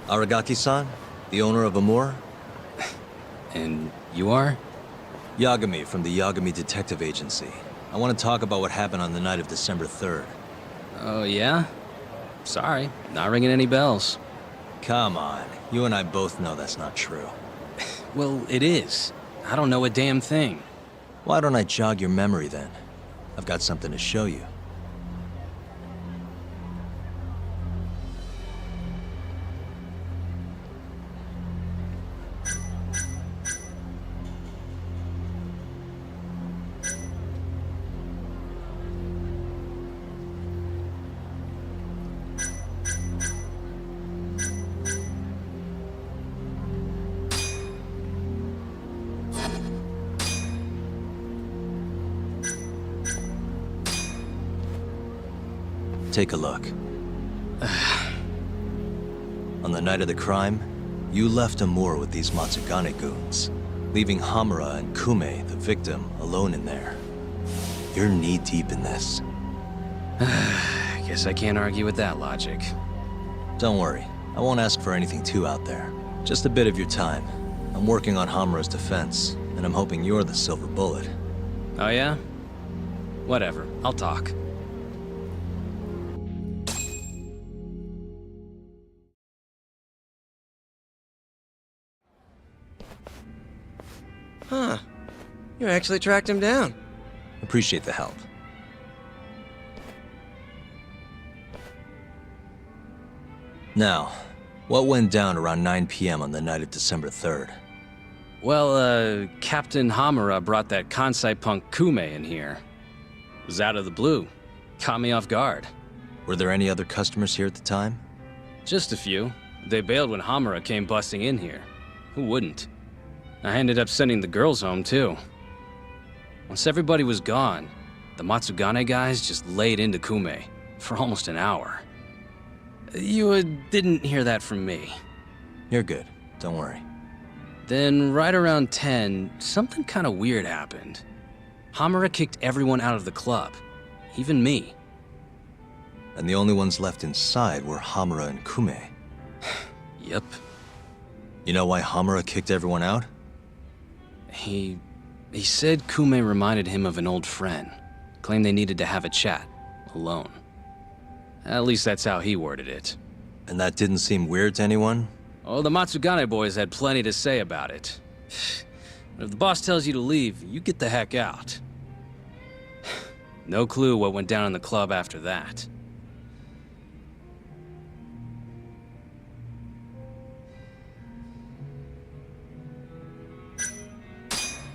Aragaki-san, the owner of Amour? And you are? Yagami from the Yagami Detective Agency. I want to talk about what happened on the night of December 3rd. Oh, yeah? Sorry, not ringing any bells. Come on, you and I both know that's not true. Well, it is. I don't know a damn thing. Why don't I jog your memory then? I've got something to show you. Take a look. On the night of the crime, you left Amour with these Matsugane goons, leaving Hamura and Kume, the victim, alone in there. You're knee-deep in this. Guess I can't argue with that logic. Don't worry, I won't ask for anything too out there. Just a bit of your time. I'm working on Hamura's defense, and I'm hoping you're the silver bullet. Oh yeah? Whatever, I'll talk. Huh. You actually tracked him down. Appreciate the help. Now, what went down around 9 p.m. on the night of December 3rd? Well, Captain Hamura brought that Kansai punk Kume in here. It was out of the blue. Caught me off guard. Were there any other customers here at the time? Just a few. They bailed when Hamura came busting in here. Who wouldn't? I ended up sending the girls home, too. Once everybody was gone, the Matsugane guys just laid into Kume for almost an hour. You didn't hear that from me. You're good. Don't worry. Then, right around 10, something kind of weird happened. Hamura kicked everyone out of the club. Even me. And the only ones left inside were Hamura and Kume. Yep. You know why Hamura kicked everyone out? He said Kume reminded him of an old friend. Claimed they needed to have a chat. Alone. At least that's how he worded it. And that didn't seem weird to anyone? Oh, the Matsugane boys had plenty to say about it. If the boss tells you to leave, you get the heck out. No clue what went down in the club after that.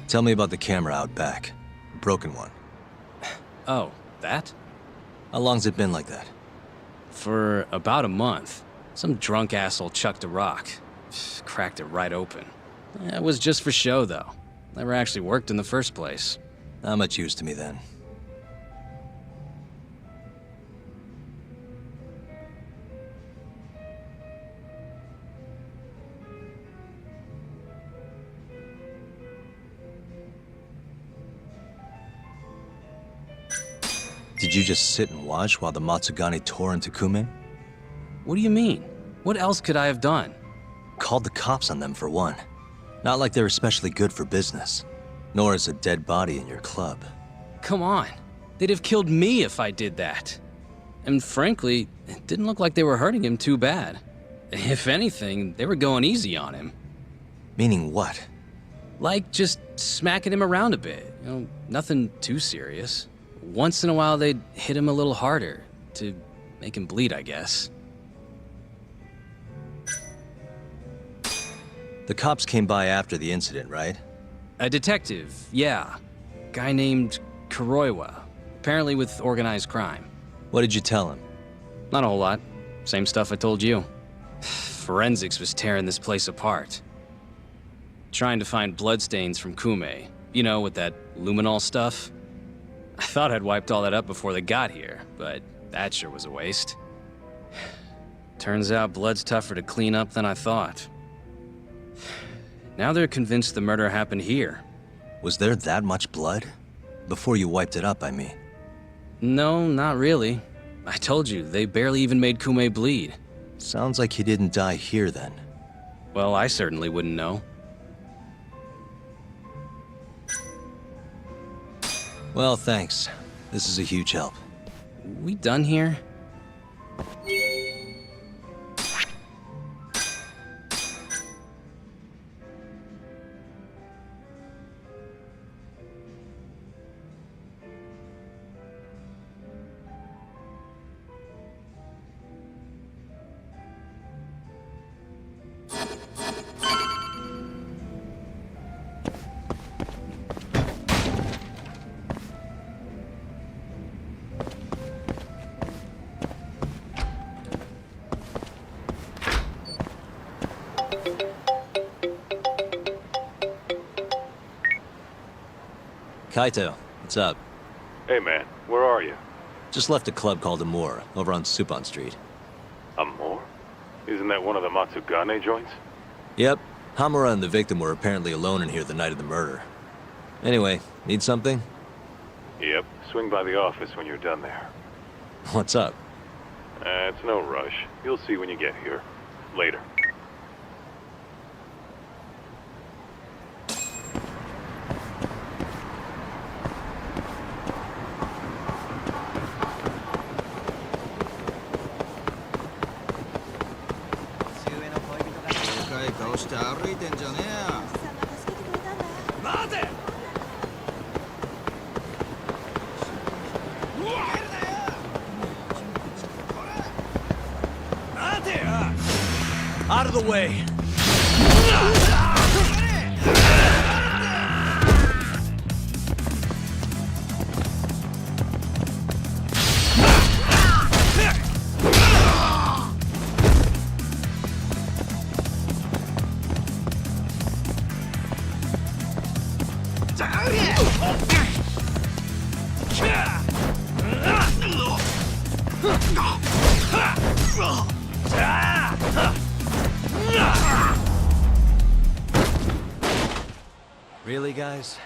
Tell me about the camera out back. The broken one. Oh, that? How long's it been like that? For about a month. Some drunk asshole chucked a rock. Cracked it right open. It was just for show, though. Never actually worked in the first place. Not much use to me then. Did you just sit and watch while the Matsugane tore into Kume? What do you mean? What else could I have done? Called the cops on them for one. Not like they're especially good for business. Nor is a dead body in your club. Come on. They'd have killed me if I did that. And frankly, it didn't look like they were hurting him too bad. If anything, they were going easy on him. Meaning what? Like just smacking him around a bit. You know, nothing too serious. Once in a while, they'd hit him a little harder to make him bleed, I guess. The cops came by after the incident, right? A detective, yeah. Guy named Kuroiwa. Apparently with organized crime. What did you tell him? Not a whole lot. Same stuff I told you. Forensics was tearing this place apart. Trying to find bloodstains from Kume. You know, with that luminol stuff. I thought I'd wiped all that up before they got here, but that sure was a waste. Turns out blood's tougher to clean up than I thought. Now they're convinced the murder happened here. Was there that much blood? Before you wiped it up, I mean. No, not really. I told you, they barely even made Kume bleed. Sounds like he didn't die here then. Well, I certainly wouldn't know. Well, thanks. This is a huge help. We done here? Kaito, what's up? Hey man, where are you? Just left a club called Amore, over on Supon Street. Amore? Isn't that one of the Matsugane joints? Yep. Hamura and the victim were apparently alone in here the night of the murder. Anyway, need something? Yep, swing by the office when you're done there. What's up? It's no rush. You'll see when you get here. Later. Out of the way! Really, guys?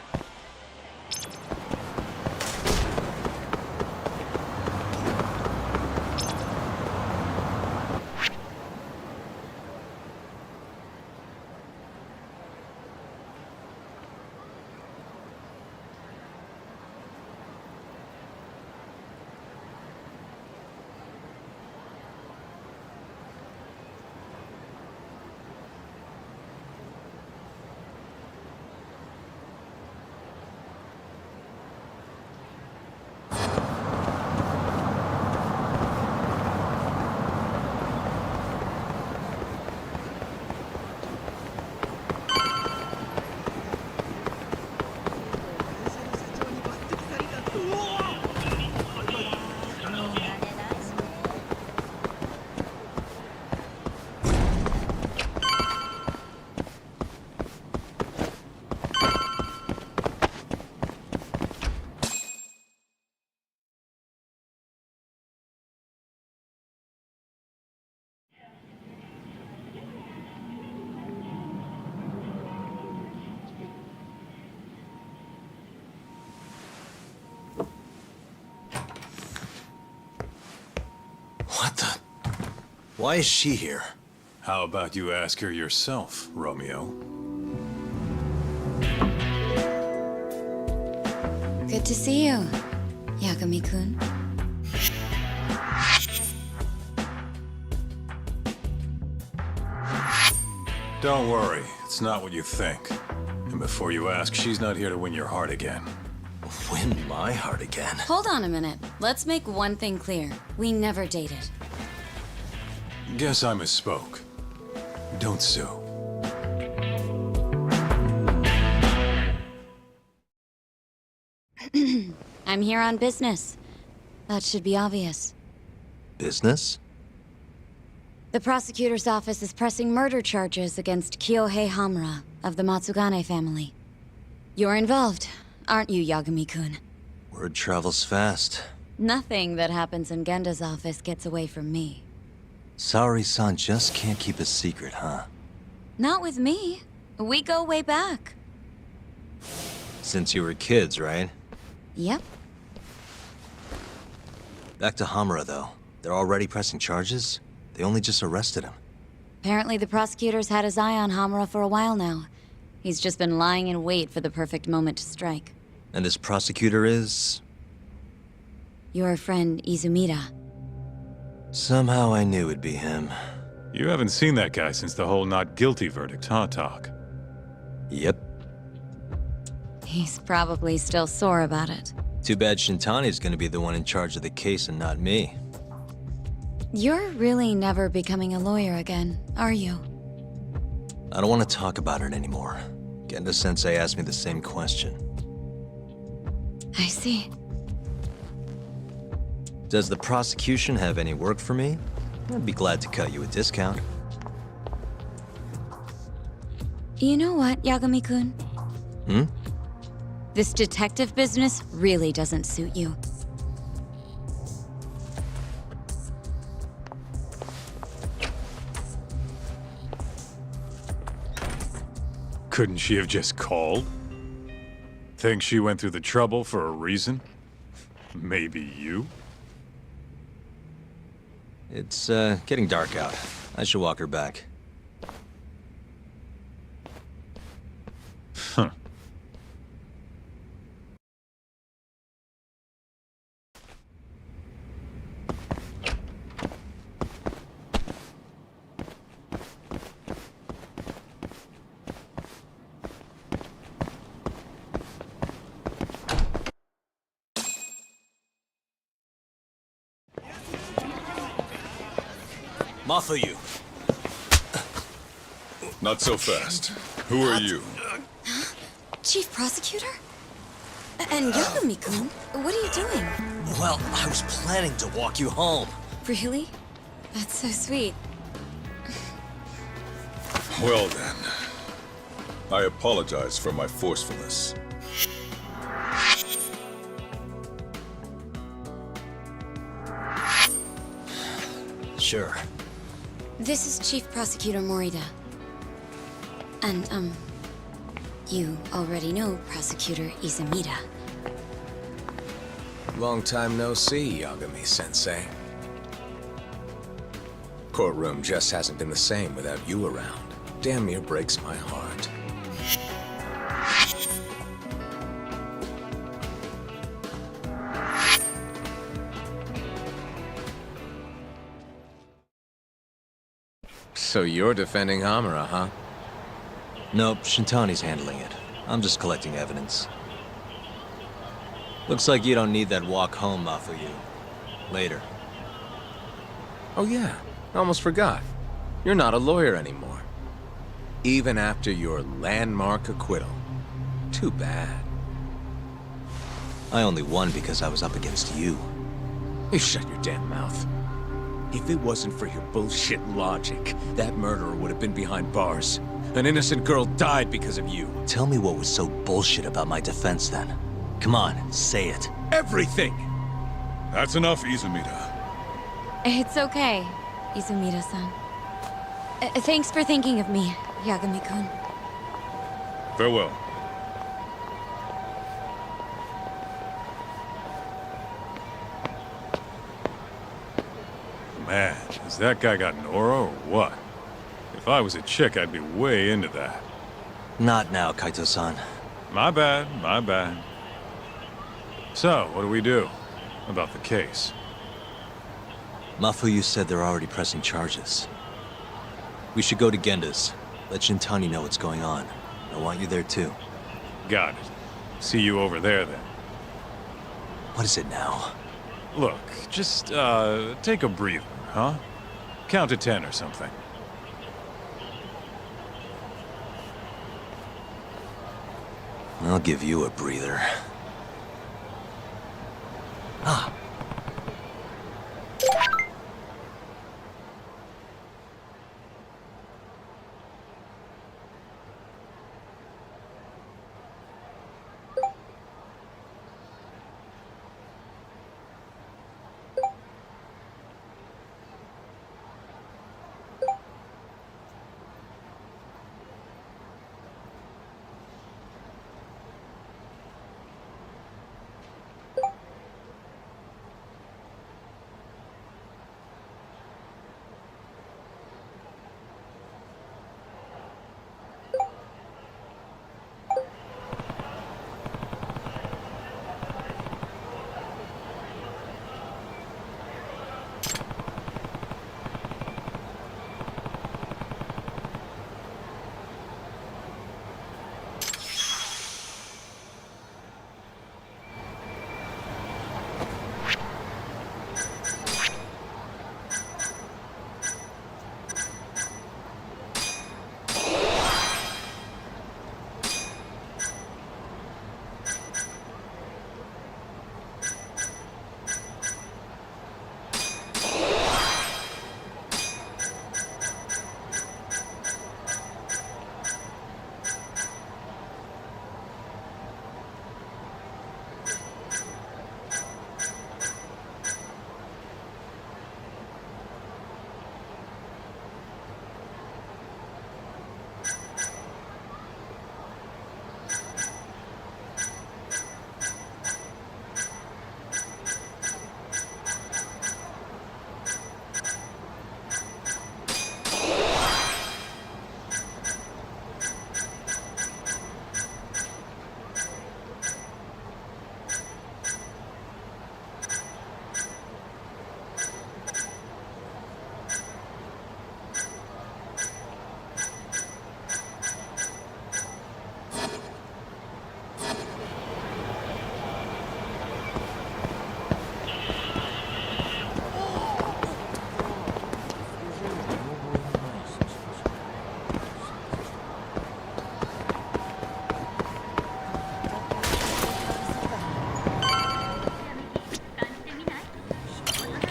What the? Why is she here? How about you ask her yourself, Romeo? Good to see you, Yagami-kun. Don't worry, it's not what you think. And before you ask, she's not here to win your heart again. Win my heart again? Hold on a minute. Let's make one thing clear. We never dated. Guess I misspoke. Don't sue. I'm here on business. That should be obvious. Business? The prosecutor's office is pressing murder charges against Kyohei Hamura of the Matsugane family. You're involved, aren't you, Yagami-kun? Word travels fast. Nothing that happens in Genda's office gets away from me. Saori-san just can't keep a secret, huh? Not with me. We go way back. Since you were kids, right? Yep. Back to Hamura, though. They're already pressing charges? They only just arrested him. Apparently the prosecutor's had his eye on Hamura for a while now. He's just been lying in wait for the perfect moment to strike. And this prosecutor is? Your friend Izumida. Somehow I knew it'd be him. You haven't seen that guy since the whole not guilty verdict, huh, Talk? Yep. He's probably still sore about it. Too bad Shintani's gonna be the one in charge of the case and not me. You're really never becoming a lawyer again, are you? I don't want to talk about it anymore. Genda-sensei asked me the same question. I see. Does the prosecution have any work for me? I'd be glad to cut you a discount. You know what, Yagami-kun? Hmm? This detective business really doesn't suit you. Couldn't she have just called? Think she went through the trouble for a reason? Maybe you? It's, getting dark out. I should walk her back. Huh. Mafuyu. Not so fast. Who are you? Chief Prosecutor? And Yagami-kun, what are you doing? Well, I was planning to walk you home. Really? That's so sweet. Well then. I apologize for my forcefulness. Sure. This is Chief Prosecutor Morida. And, you already know Prosecutor Izumida. Long time no see, Yagami-sensei. Courtroom just hasn't been the same without you around. Damn near breaks my heart. So you're defending Hamura, huh? Nope, Shintani's handling it. I'm just collecting evidence. Looks like you don't need that walk home, Mafuyu. Later. Oh yeah, I almost forgot. You're not a lawyer anymore. Even after your landmark acquittal. Too bad. I only won because I was up against you. You shut your damn mouth. If it wasn't for your bullshit logic, that murderer would have been behind bars. An innocent girl died because of you. Tell me what was so bullshit about my defense then. Come on, say it. Everything! That's enough, Izumida. It's okay, Izumida-san. Thanks for thinking of me, Yagami-kun. Farewell. man, has that guy got an aura or what? If I was a chick, I'd be way into that. Not now, Kaito-san. My bad, my bad. So, what do we do about the case? Mafuyu said they're already pressing charges. We should go to Genda's. Let Shintani know what's going on. I want you there too. Got it. See you over there then. What is it now? Look, just, take a breather, huh? Count to 10 or something. I'll give you a breather. Ah.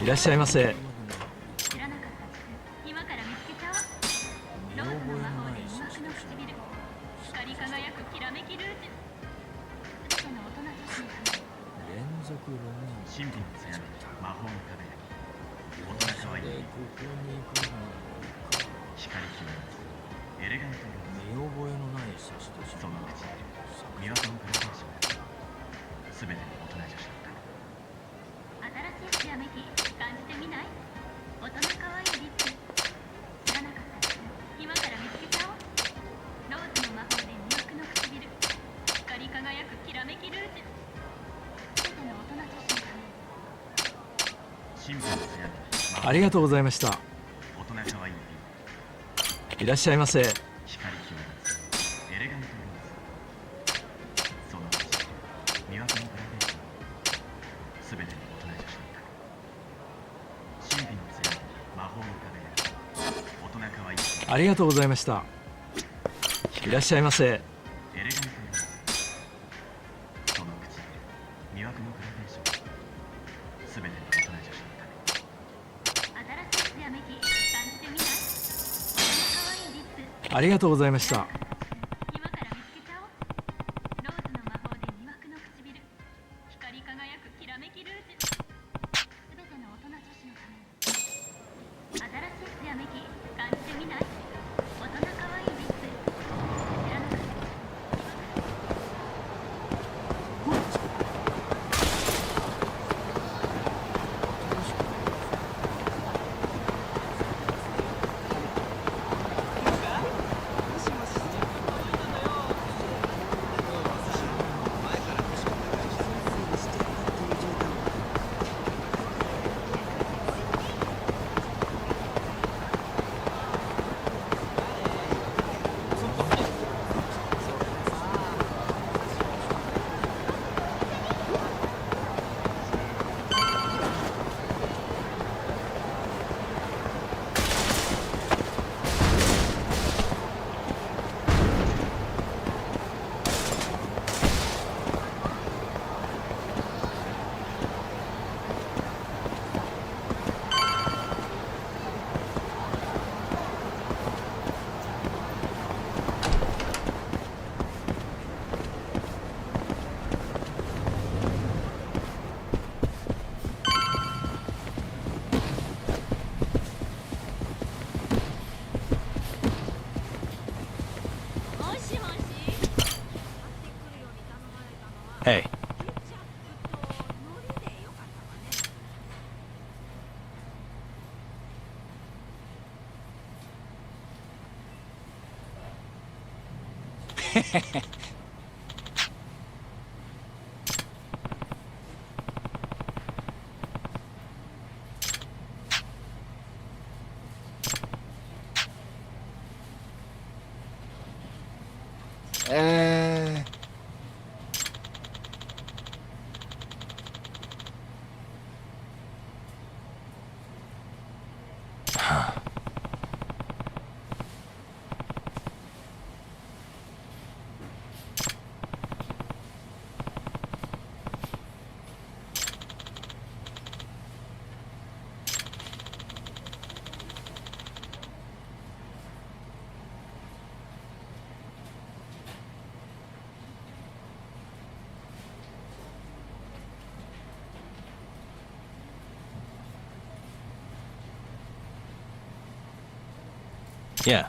いらっしゃいませ。ありがとうございました。いらっしゃいませ。ありがとうございました。いらっしゃいませ。ありがとうございました。Hey. Yeah.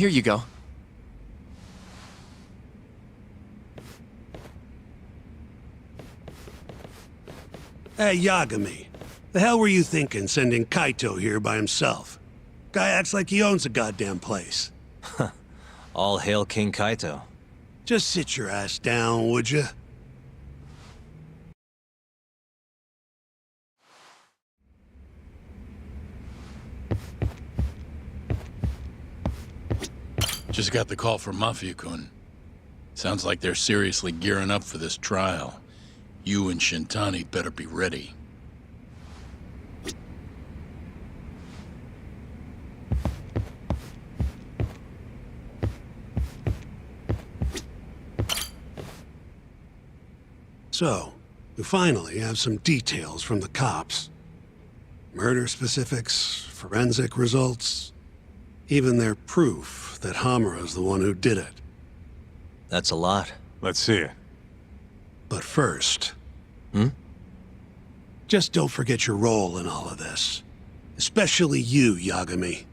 Here you go. Hey, Yagami. The hell were you thinking sending Kaito here by himself? Guy acts like he owns the goddamn place. All hail King Kaito. Just sit your ass down, would you? Just got the call from Mafia-kun. Sounds like they're seriously gearing up for this trial. You and Shintani better be ready. So, we finally have some details from the cops. Murder specifics, forensic results, even their proof that Hamura's the one who did it. That's a lot. Let's see it. But first... Just don't forget your role in all of this. Especially you, Yagami.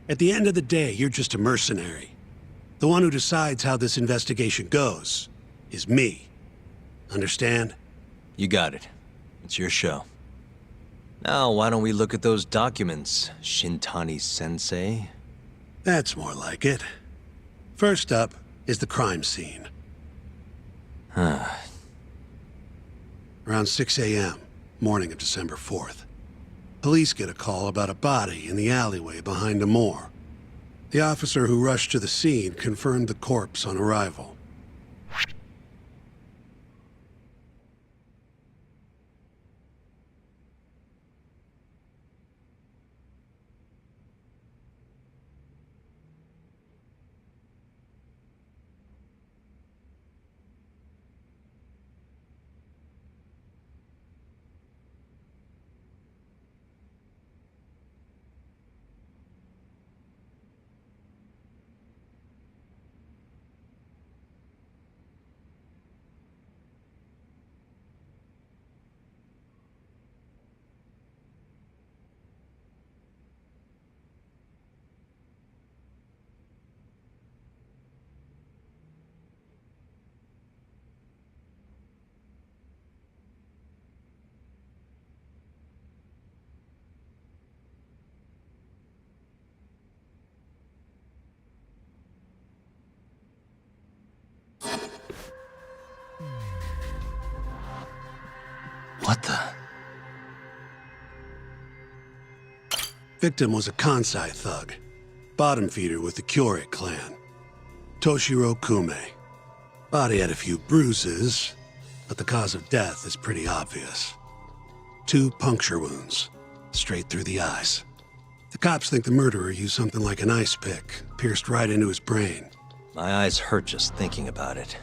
At the end of the day, you're just a mercenary. The one who decides how this investigation goes is me. Understand? You got it. It's your show. Now, why don't we look at those documents, Shintani-sensei? That's more like it. First up is the crime scene. Around 6 a.m., morning of December 4th. Police get a call about a body in the alleyway behind a moor. The officer who rushed to the scene confirmed the corpse on arrival. What the? Victim was a Kansai thug, bottom feeder with the Kyorei clan. Toshiro Kume. Body had a few bruises, but the cause of death is pretty obvious. 2 puncture wounds, straight through the eyes. The cops think the murderer used something like an ice pick, pierced right into his brain. My eyes hurt just thinking about it.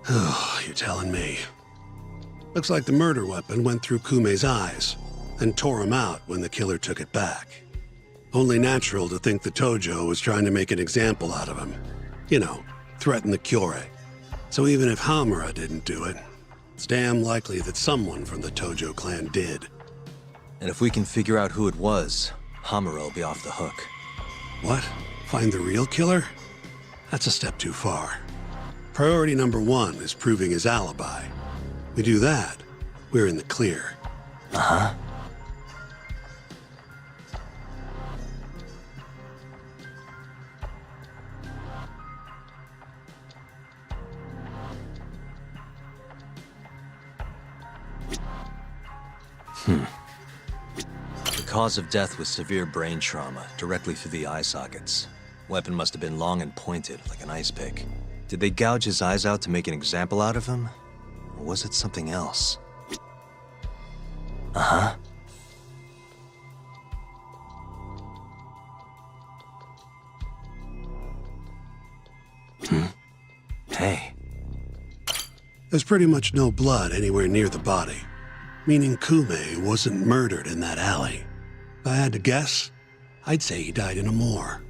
Oh, you're telling me. Looks like the murder weapon went through Kume's eyes, and tore him out when the killer took it back. Only natural to think the Tojo was trying to make an example out of him. You know, threaten the Kyorei. So even if Hamura didn't do it, it's damn likely that someone from the Tojo clan did. And if we can figure out who it was, Hamura will be off the hook. What? Find the real killer? That's a step too far. Priority number 1 is proving his alibi. We do that, we're in the clear. Uh-huh. The cause of death was severe brain trauma, directly through the eye sockets. Weapon must have been long and pointed, like an ice pick. Did they gouge his eyes out to make an example out of him? Or was it something else? Uh-huh. Hey. There's pretty much no blood anywhere near the body, meaning Kume wasn't murdered in that alley. If I had to guess, I'd say he died in a moor.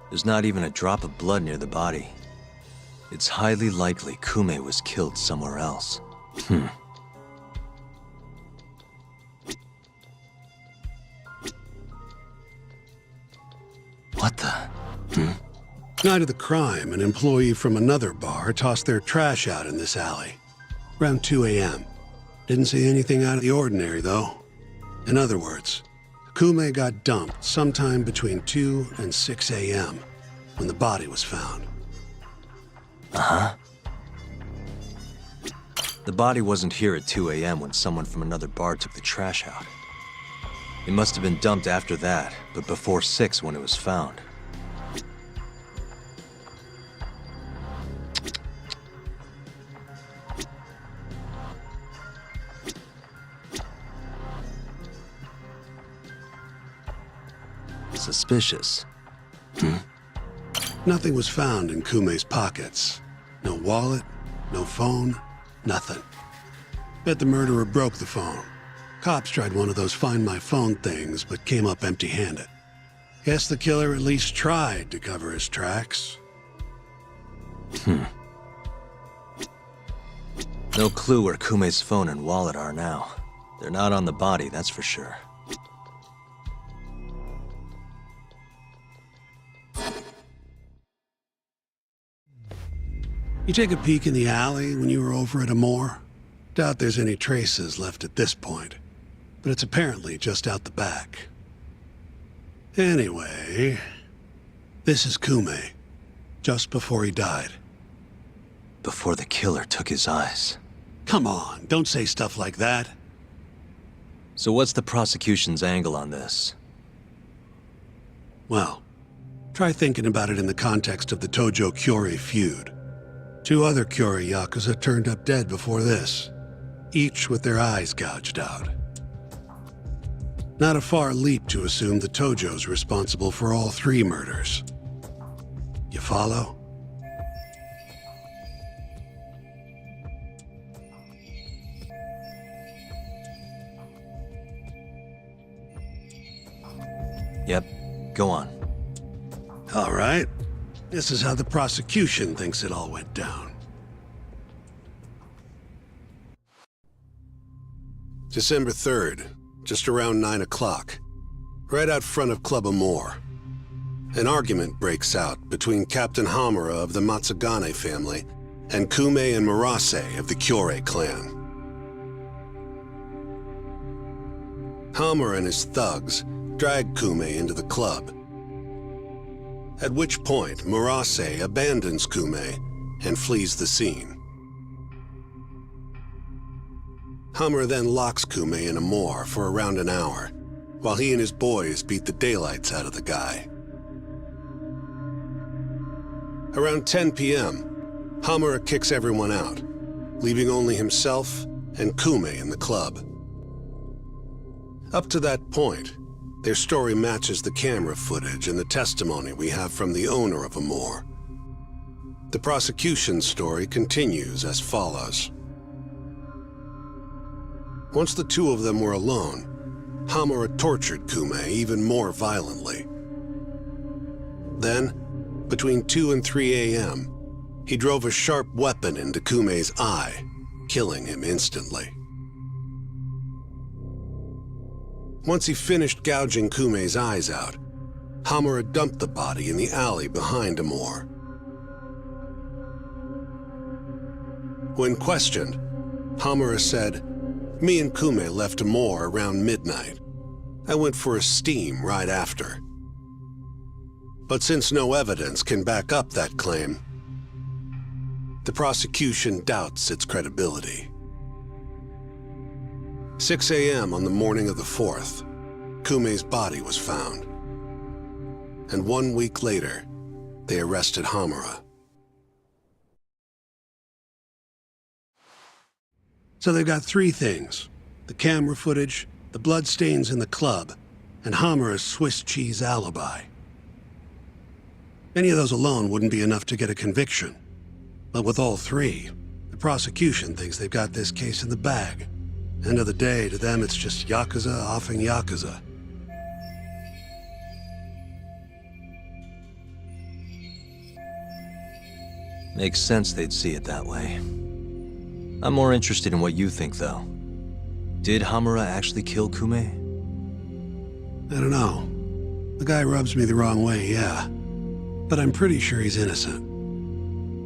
There's not even a drop of blood near the body. It's highly likely Kume was killed somewhere else. What the? Night of the crime, an employee from another bar tossed their trash out in this alley. Around 2 a.m. Didn't see anything out of the ordinary, though. In other words, Kume got dumped sometime between 2 and 6 a.m. when the body was found. Uh-huh. The body wasn't here at 2 a.m. when someone from another bar took the trash out. It must have been dumped after that, but before 6 when it was found. Suspicious. Nothing was found in Kume's pockets. No wallet, no phone, nothing. Bet the murderer broke the phone. Cops tried one of those Find My Phone things, but came up empty-handed. Guess the killer at least tried to cover his tracks. No clue where Kume's phone and wallet are now. They're not on the body, that's for sure. You take a peek in the alley when you were over at Amor? Doubt there's any traces left at this point, but it's apparently just out the back. Anyway, this is Kume, just before he died. Before the killer took his eyes. Come on, don't say stuff like that. So what's the prosecution's angle on this? Well, try thinking about it in the context of the Tojo-Kyorei feud. 2 other Kyorei Yakuza turned up dead before this, each with their eyes gouged out. Not a far leap to assume the Tojo's responsible for all 3 murders. You follow? Yep, go on. All right. This is how the prosecution thinks it all went down. December 3rd, just around 9 o'clock, right out front of Club Amor. An argument breaks out between Captain Hamura of the Matsugane family and Kume and Murase of the Kyorei clan. Hamura and his thugs drag Kume into the club, at which point Murase abandons Kume and flees the scene. Hamura then locks Kume in Amor for around an hour, while he and his boys beat the daylights out of the guy. Around 10 p.m., Hamura kicks everyone out, leaving only himself and Kume in the club. Up to that point, their story matches the camera footage and the testimony we have from the owner of Amor. The prosecution's story continues as follows. Once the 2 of them were alone, Hamura tortured Kume even more violently. Then, between 2 and 3 a.m., he drove a sharp weapon into Kume's eye, killing him instantly. Once he finished gouging Kume's eyes out, Hamura dumped the body in the alley behind Amor. When questioned, Hamura said, "Me and Kume left Amor around midnight. I went for a steam right after." But since no evidence can back up that claim, the prosecution doubts its credibility. 6 a.m. on the morning of the 4th, Kume's body was found. And 1 week later, they arrested Hamura. So they've got 3 things: the camera footage, the bloodstains in the club, and Hamura's Swiss cheese alibi. Any of those alone wouldn't be enough to get a conviction. But with all 3, the prosecution thinks they've got this case in the bag. End of the day, to them it's just Yakuza offing Yakuza. Makes sense they'd see it that way. I'm more interested in what you think, though. Did Hamura actually kill Kume? I don't know. The guy rubs me the wrong way, yeah. But I'm pretty sure he's innocent.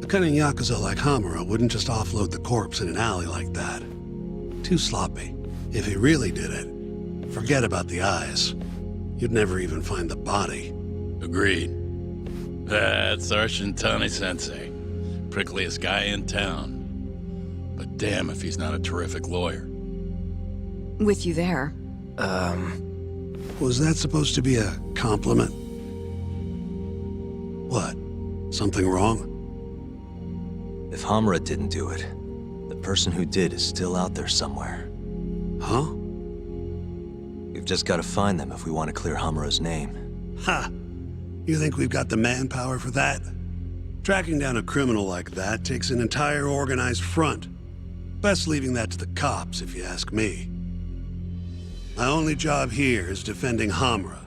A cunning Yakuza like Hamura wouldn't just offload the corpse in an alley like that. Too sloppy. If he really did it, forget about the eyes. You'd never even find the body. Agreed. That's our Shintani-sensei. Prickliest guy in town. But damn if he's not a terrific lawyer. With you there. Was that supposed to be a compliment? What? Something wrong? If Hamura didn't do it, the person who did is still out there somewhere. Huh? We've just got to find them if we want to clear Hamura's name. Ha! You think we've got the manpower for that? Tracking down a criminal like that takes an entire organized front. Best leaving that to the cops, if you ask me. My only job here is defending Hamura.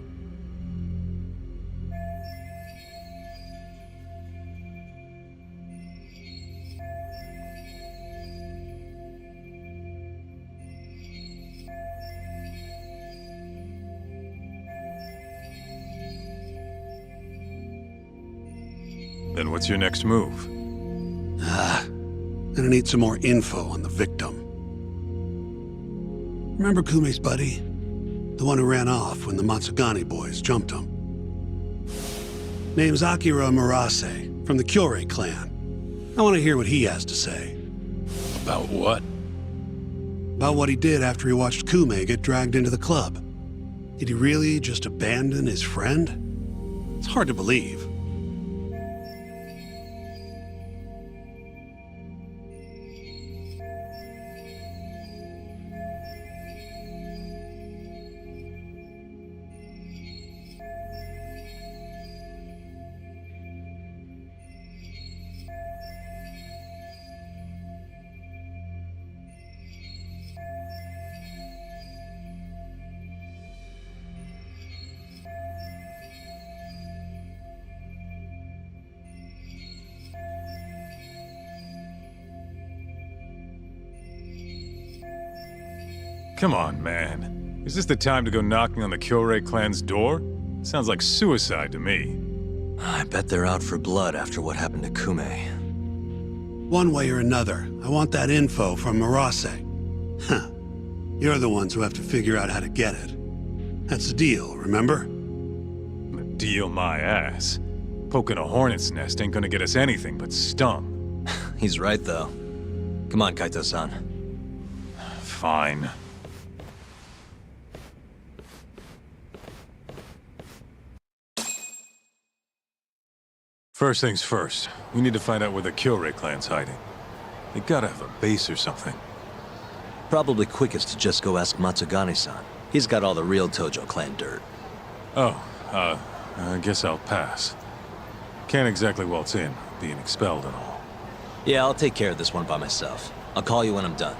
Then what's your next move? Gonna need some more info on the victim. Remember Kume's buddy? The one who ran off when the Matsugane boys jumped him. Name's Akira Murase, from the Kyorei clan. I want to hear what he has to say. About what? About what he did after he watched Kume get dragged into the club. Did he really just abandon his friend? It's hard to believe. Come on, man. Is this the time to go knocking on the Kyorei clan's door? Sounds like suicide to me. I bet they're out for blood after what happened to Kume. One way or another, I want that info from Murase. Huh. You're the ones who have to figure out how to get it. That's the deal, remember? Deal my ass. Poking a hornet's nest ain't gonna get us anything but stung. He's right, though. Come on, Kaito-san. Fine. First things first, we need to find out where the Kyorei clan's hiding. They gotta have a base or something. Probably quickest to just go ask Matsugane-san. He's got all the real Tojo clan dirt. Oh, I guess I'll pass. Can't exactly waltz in, being expelled and all. Yeah, I'll take care of this one by myself. I'll call you when I'm done.